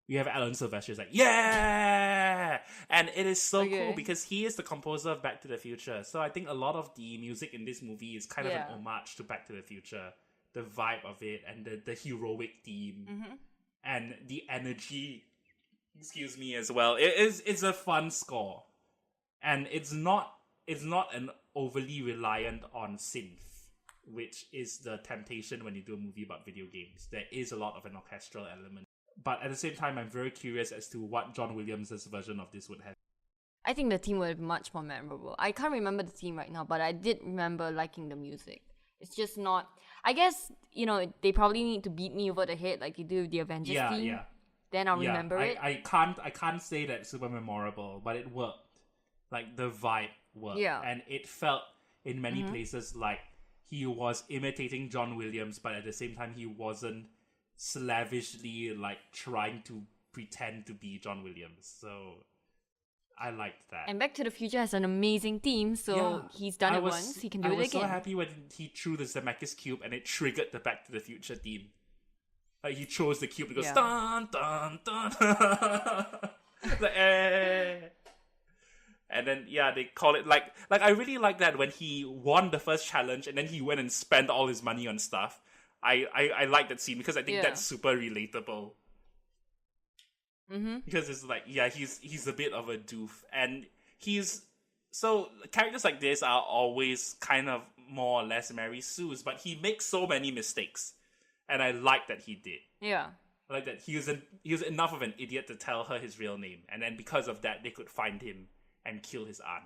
we have Alan Silvestri like, yeah! And it is so cool because he is the composer of Back to the Future. So I think a lot of the music in this movie is kind of an homage to Back to the Future. The vibe of it, and the heroic theme, and the energy, as well. It's a fun score. And it's not an overly reliant on synth, which is the temptation when you do a movie about video games. There is a lot of an orchestral element. But at the same time, I'm very curious as to what John Williams' version of this would have. I think the theme would be much more memorable. I can't remember the theme right now, but I did remember liking the music. It's just not... I guess, they probably need to beat me over the head like they do with the Avengers theme. Yeah. Then I'll remember it. I can't say that it's super memorable, but it worked. Like, the vibe worked. Yeah. And it felt, in many places, like he was imitating John Williams, but at the same time, he wasn't slavishly, like, trying to pretend to be John Williams. So, I liked that. And Back to the Future has an amazing theme, so he's done it once, he can do it again. I was so happy when he threw the Zemeckis cube and it triggered the Back to the Future theme. Like, he chose the cube, it goes, dun, dun, dun. Like, And then, they call it, like I really like that when he won the first challenge and then he went and spent all his money on stuff. I like that scene because I think that's super relatable. Mm-hmm. Because it's like, he's a bit of a doof. And so characters like this are always kind of more or less Mary Sue's, but he makes so many mistakes. And I like that he did. Yeah. I like that he was enough of an idiot to tell her his real name. And then because of that, they could find him and kill his aunt.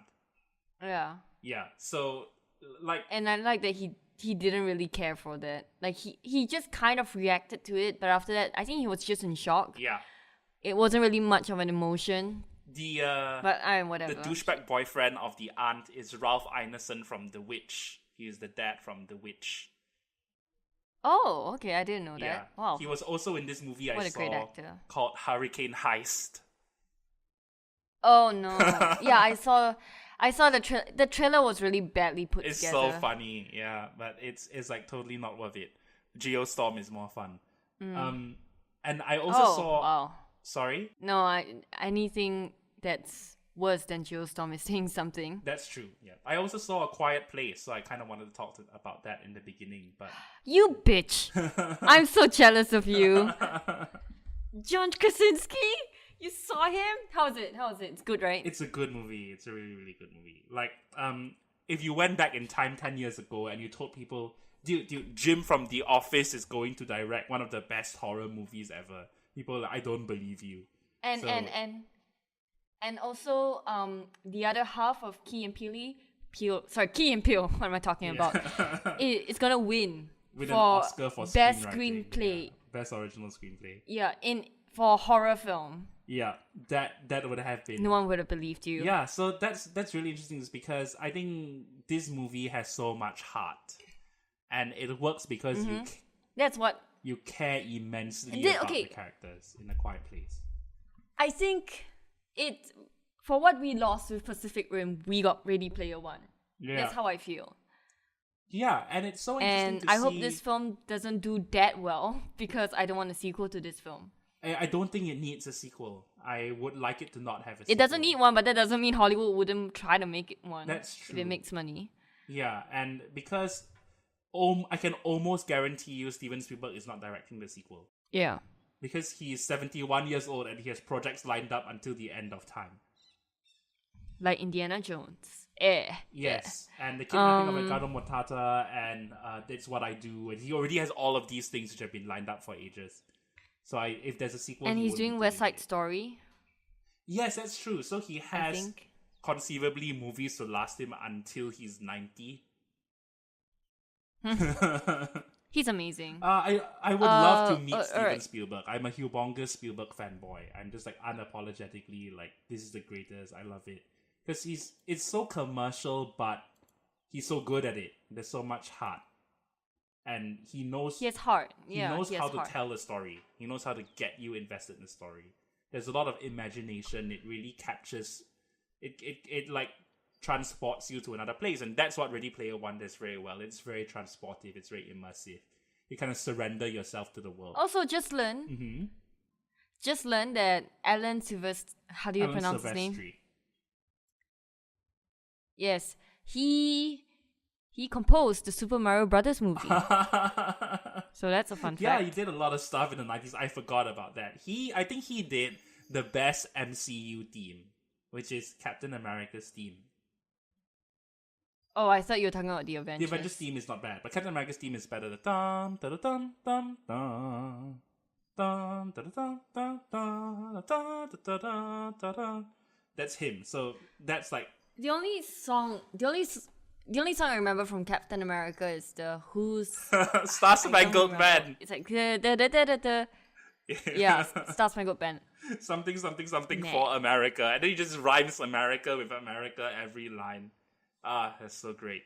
Yeah. Yeah. So, like... And I like that he didn't really care for that. Like, he just kind of reacted to it, but after that, I think he was just in shock. Yeah. It wasn't really much of an emotion. But whatever. The douchebag boyfriend of the aunt is Ralph Ineson from The Witch. He is the dad from The Witch. Oh, okay, I didn't know that. Wow. He was also in this movie what a great actor. Called Hurricane Heist. Oh no. Yeah, I saw the trailer was really badly put together. It's so funny, but it's like totally not worth it. Geostorm is more fun. And I also saw... Wow. Sorry? No, anything that's worse than Geostorm is saying something. That's true. Yeah, I also saw A Quiet Place, so I kind of wanted to talk about that in the beginning, but You bitch! I'm so jealous of you. John Krasinski? You saw him? How is it? It's good, right? It's a good movie. It's a really, really good movie. Like, if you went back in time 10 years ago and you told people, dude, Jim from The Office is going to direct one of the best horror movies ever, people are like, I don't believe you. And also, the other half of Key and Peele, what am I talking about? It's gonna win With for an Oscar for best screenwriting. screenplay. Yeah. Best original screenplay. Yeah, for horror film. Yeah, that would have been. No one would have believed you. Yeah, so that's really interesting, is because I think this movie has so much heart, and it works because That's what you care immensely about the characters in A Quiet Place. I think. For what we lost with Pacific Rim, we got Ready Player One. Yeah, that's how I feel. Yeah, and it's so interesting and I hope this film doesn't do that well, because I don't want a sequel to this film. I don't think it needs a sequel. I would like it to not have a sequel. It doesn't need one, but that doesn't mean Hollywood wouldn't try to make it one. That's true. If it makes money. Yeah, and because I can almost guarantee you Steven Spielberg is not directing the sequel. Yeah. Because he's 71 years old and he has projects lined up until the end of time. Like Indiana Jones. Yes, and the kidnapping of Ricardo Mortata and That's What I Do, and he already has all of these things which have been lined up for ages. So if there's a sequel, and he's doing West Side Story. Yes, that's true. So he has conceivably movies to last him until he's 90. He's amazing. I would love to meet Steven Spielberg. I'm a humongous Spielberg fanboy. I'm just like unapologetically like, this is the greatest. I love it. Because it's so commercial, but he's so good at it. There's so much heart. And he knows... He has heart. He knows how to tell a story. He knows how to get you invested in the story. There's a lot of imagination. It really captures... It like transports you to another place. And that's what Ready Player One does very well. It's very transportive. It's very immersive. You kind of surrender yourself to the world. Also, just learn that Alan Silvestri... How do you pronounce his name? Yes, he composed the Super Mario Brothers movie. So that's a fun fact. Yeah, he did a lot of stuff in the 90s. I forgot about that. I think he did the best MCU theme, which is Captain America's theme. Oh, I thought you were talking about the Avengers. The Avengers theme is not bad, but Captain America's theme is better. The dum da da dum dum dum dum da da dum dum dum da da da da da. That's him. So that's like the only song I remember from Captain America is the Who's Star Spangled Band. It's like yeah, Star Spangled Band. Something for America, and then he just rhymes America with America every line. That's so great.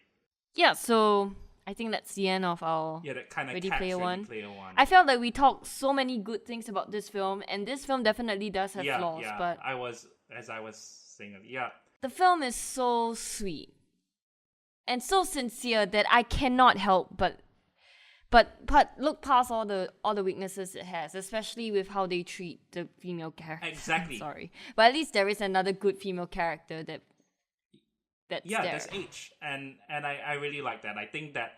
Yeah, so I think that's the end of our that kind of Ready Player One. Player One. I felt like we talked so many good things about this film, and this film definitely does have flaws. Yeah, but I was saying, the film is so sweet and so sincere that I cannot help but look past all the weaknesses it has, especially with how they treat the female character. Exactly. Sorry, but at least there is another good female character that's there. There's H, and I really like that. I think that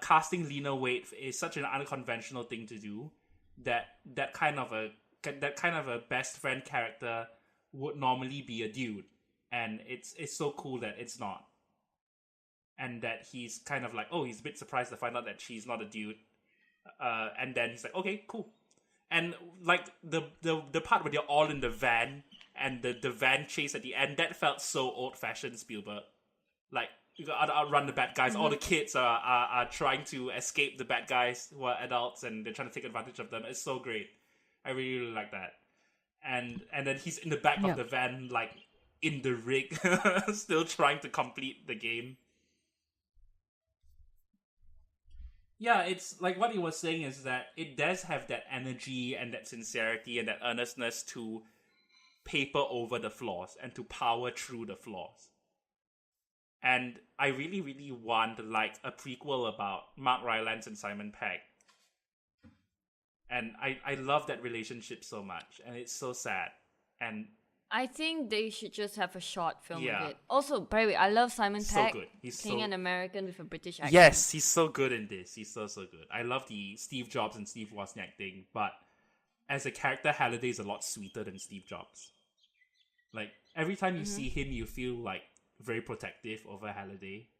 casting Lena Waithe is such an unconventional thing to do. That kind of a best friend character would normally be a dude, and it's so cool that it's not, and that he's kind of like, oh, he's a bit surprised to find out that she's not a dude, and then he's like, okay, cool, and like the part where they're all in the van and the van chase at the end, that felt so old-fashioned Spielberg. Like, you gotta outrun the bad guys. All the kids are trying to escape the bad guys who are adults, and they're trying to take advantage of them. It's so great. I really, really like that. And then he's in the back of the van, like, in the rig, still trying to complete the game. Yeah, it's like what he was saying is that it does have that energy and that sincerity and that earnestness to paper over the flaws and to power through the flaws. And I really, really want like a prequel about Mark Rylance and Simon Pegg. And I love that relationship so much, and it's so sad. And I think they should just have a short film Yeah. of it. Also, by the way, I love Simon So Pegg good. He's playing so an American with a British accent. Yes, he's so good in this. He's so good. I love the Steve Jobs and Steve Wozniak thing, but as a character, Halliday is a lot sweeter than Steve Jobs. Like every time you see him, you feel like very protective over Halliday.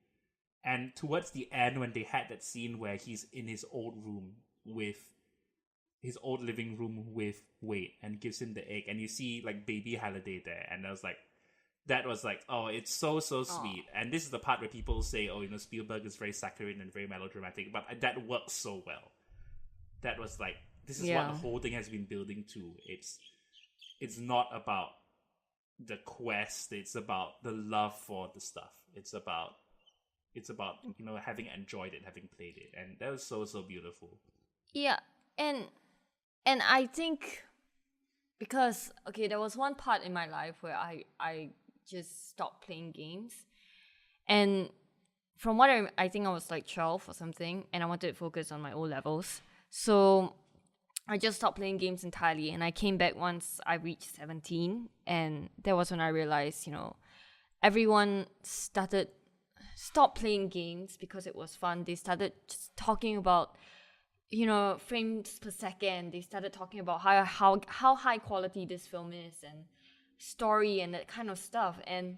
And towards the end, when they had that scene where he's in his old living room with Wade and gives him the egg, and you see like baby Halliday there, and that was like, oh, it's so sweet. And this is the part where people say, oh, Spielberg is very saccharine and very melodramatic, but that works so well. That was like, this is what the whole thing has been building to. It's not about the quest, it's about the love for the stuff. It's about having enjoyed it, having played it, and that was so beautiful. Yeah, and I think because there was one part in my life where I just stopped playing games, and from what I think I was like 12 or something, and I wanted to focus on my O levels, so I just stopped playing games entirely, and I came back once I reached 17, and that was when I realized, everyone stopped playing games because it was fun. They started just talking about, frames per second. They started talking about how high quality this film is and story and that kind of stuff. And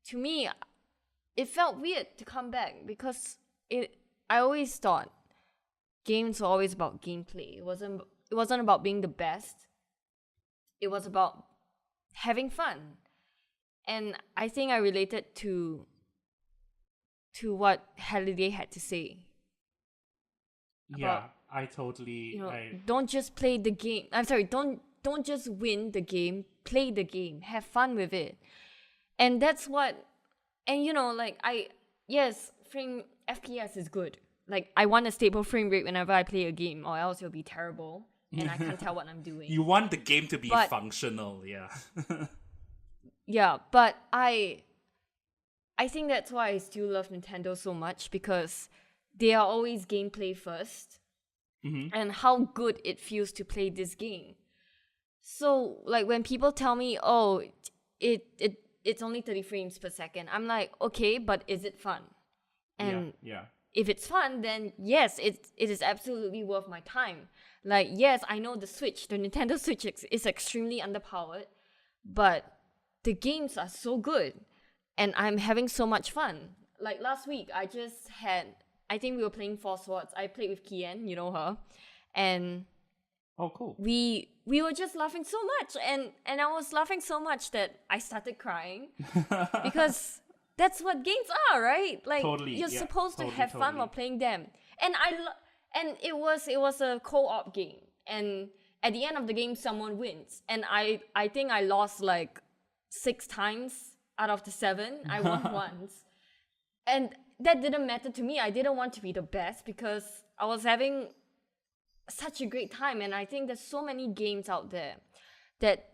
to me, it felt weird to come back because I always thought games were always about gameplay. It wasn't about being the best. It was about having fun. And I think I related to what Halliday had to say. Yeah, I totally... don't just play the game. I'm sorry, don't just win the game. Play the game. Have fun with it. And that's what... And frame FPS is good. Like, I want a stable frame rate whenever I play a game, or else it'll be terrible. And I can't tell what I'm doing. You want the game to be functional, yeah. Yeah, but I think that's why I still love Nintendo so much, because they are always gameplay first, and how good it feels to play this game. So, like, when people tell me, oh, it's only 30 frames per second, I'm like, okay, but is it fun? And if it's fun, then yes, it is absolutely worth my time. Like, yes, I know the Nintendo Switch is extremely underpowered, but the games are so good, and I'm having so much fun. Like, last week, I think we were playing Four Swords. I played with Kian, you know her, and oh, cool. We were just laughing so much, and I was laughing so much that I started crying because that's what games are, right? Like, totally, you're supposed to have fun while playing them. And and it was a co-op game, and at the end of the game, someone wins, and I think I lost like 6 times out of the 7. I won once, and that didn't matter to me. I didn't want to be the best because I was having such a great time. And I think there's so many games out there that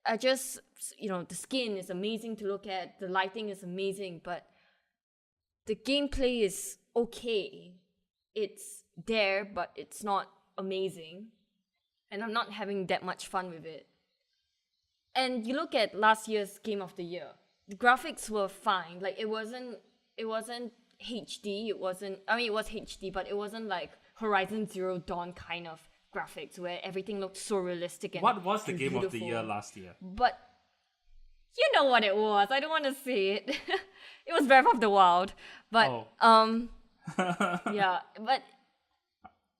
are just, the skin is amazing to look at, the lighting is amazing, but the gameplay is okay. It's there, but it's not amazing, and I'm not having that much fun with it. And you look at last year's Game of the Year, the graphics were fine. Like, it wasn't HD. It was HD, but it wasn't like Horizon Zero Dawn kind of graphics where everything looked so realistic and what was the Game beautiful. of the Year last year? But you know what it was. I don't want to say it. It was Breath of the Wild. But yeah, but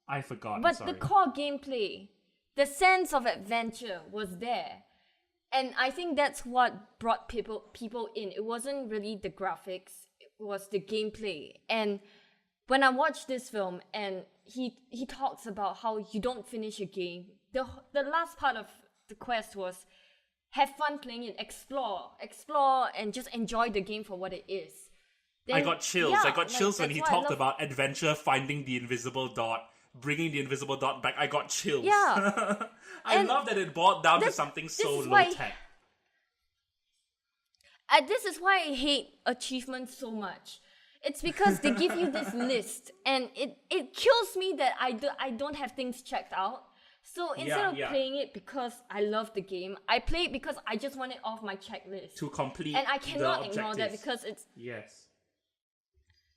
I forgot. But the core gameplay, the sense of adventure was there. And I think that's what brought people in. It wasn't really the graphics, it was the gameplay. And when I watched this film and he talks about how you don't finish a game, the last part of the quest was have fun playing it, explore and just enjoy the game for what it is. Then, I got chills. Yeah, I got chills when he talked about adventure, finding the invisible dot, bringing the invisible dot back. I got chills. Yeah. I love that it boiled down to something so low-tech. This is why I hate achievements so much. It's because they give you this list, and it kills me that I don't have things checked out. So instead of playing it because I love the game, I play it because I just want it off my checklist. To complete and I cannot the ignore that objectives. because it's Yes.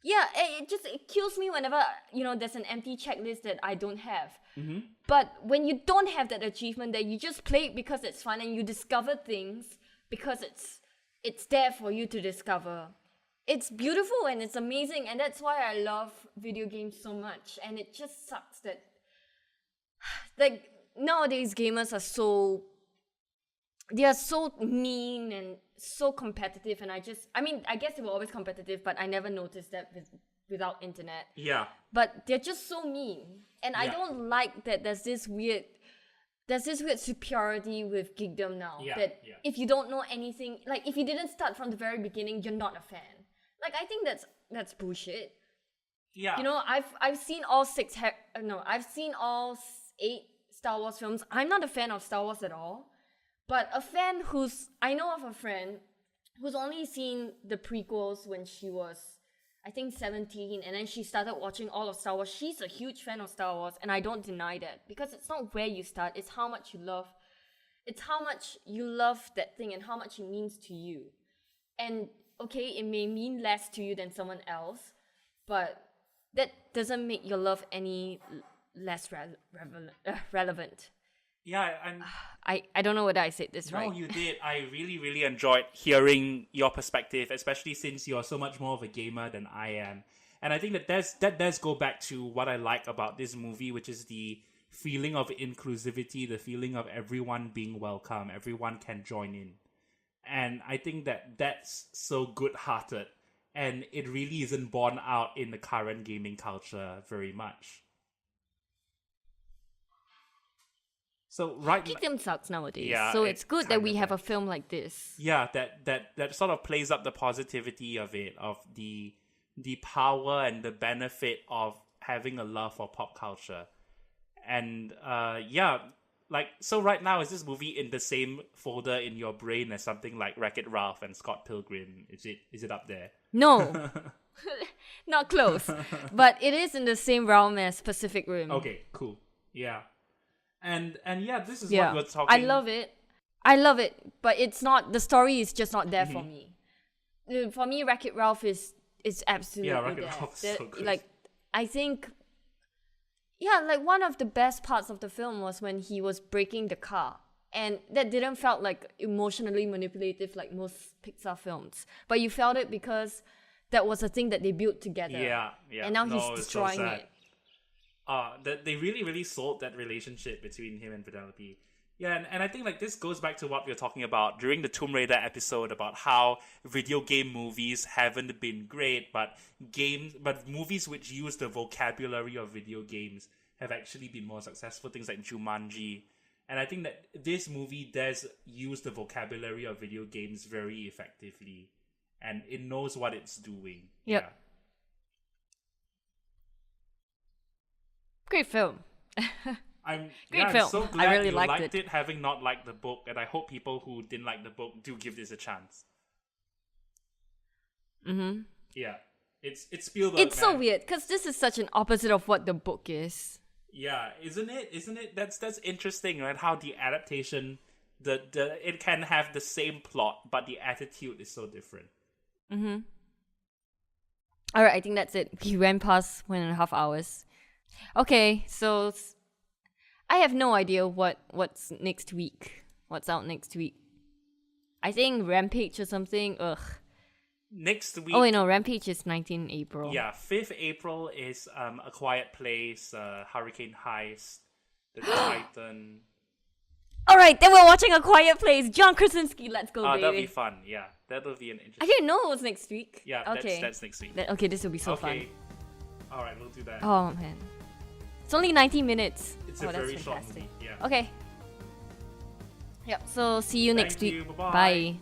yeah, it kills me whenever there's an empty checklist that I don't have. Mm-hmm. But when you don't have that achievement, that you just play it because it's fun and you discover things because it's there for you to discover. It's beautiful and it's amazing, and that's why I love video games so much. And it just sucks that like nowadays gamers are so mean and so competitive, and I guess they were always competitive, but I never noticed that without internet. Yeah. But they're just so mean, and I don't like that there's this weird superiority with geekdom now. If you don't know anything, like if you didn't start from the very beginning, you're not a fan. Like I think that's bullshit. Yeah. I've seen all I've seen all 8 Star Wars films. I'm not a fan of Star Wars at all. But I know of a friend who's only seen the prequels when she was, I think, 17, and then she started watching all of Star Wars. She's a huge fan of Star Wars, and I don't deny that, because it's not where you start, it's how much you love. It's how much you love that thing and how much it means to you. And okay, it may mean less to you than someone else, but that doesn't make your love any less relevant. Yeah, and I don't know whether I said this right. No, you did. I really, really enjoyed hearing your perspective, especially since you're so much more of a gamer than I am. And I think that does go back to what I like about this movie, which is the feeling of inclusivity, the feeling of everyone being welcome, everyone can join in. And I think that's so good-hearted, and it really isn't borne out in the current gaming culture very much. So geekdom sucks nowadays. So it's good that we have a film like this. Yeah, that sort of plays up the positivity of it, of the power and the benefit of having a love for pop culture. And so right now, is this movie in the same folder in your brain as something like Wreck-It Ralph and Scott Pilgrim? Is it up there? No. Not close. But it is in the same realm as Pacific Rim. Okay, cool. Yeah. And this is what we're talking. I love it, but it's not, the story is just not there for me. For me, Wreck-It Ralph is absolutely Wreck-It Ralph is so good. Like, I think, like one of the best parts of the film was when he was breaking the car. And that didn't felt like emotionally manipulative like most Pixar films. But you felt it because that was a thing that they built together. Yeah. And now he's destroying it. That they really, really sold that relationship between him and Penelope. Yeah, and I think like this goes back to what we were talking about during the Tomb Raider episode about how video game movies haven't been great, but movies which use the vocabulary of video games have actually been more successful. Things like Jumanji. And I think that this movie does use the vocabulary of video games very effectively, and it knows what it's doing. Yep. Yeah. Great film. I'm film. so glad I really you liked it, having not liked the book, and I hope people who didn't like the book do give this a chance. Mm-hmm. Yeah, it's Spielberg. It's so weird because this is such an opposite of what the book is. Yeah, isn't it? That's interesting, right? How the adaptation, it can have the same plot, but the attitude is so different. Mm-hmm. All right, I think that's it. We ran past 1.5 hours. Okay, so I have no idea what's next week. What's out next week? I think Rampage or something. Ugh. Next week. Oh wait, no, Rampage is 19 April. Yeah, 5th April is A Quiet Place, Hurricane Heist, The Titan. All right, then we're watching A Quiet Place. John Krasinski, let's go, baby. That'll be fun. Yeah, that'll be an interesting. I didn't know it was next week. Yeah, okay. That's next week. Okay, this will be so fun. All right, we'll do that. Oh man, it's only 90 minutes. It's a very short movie. Yeah. Okay. Yep. So see you next week. Bye-bye. Bye.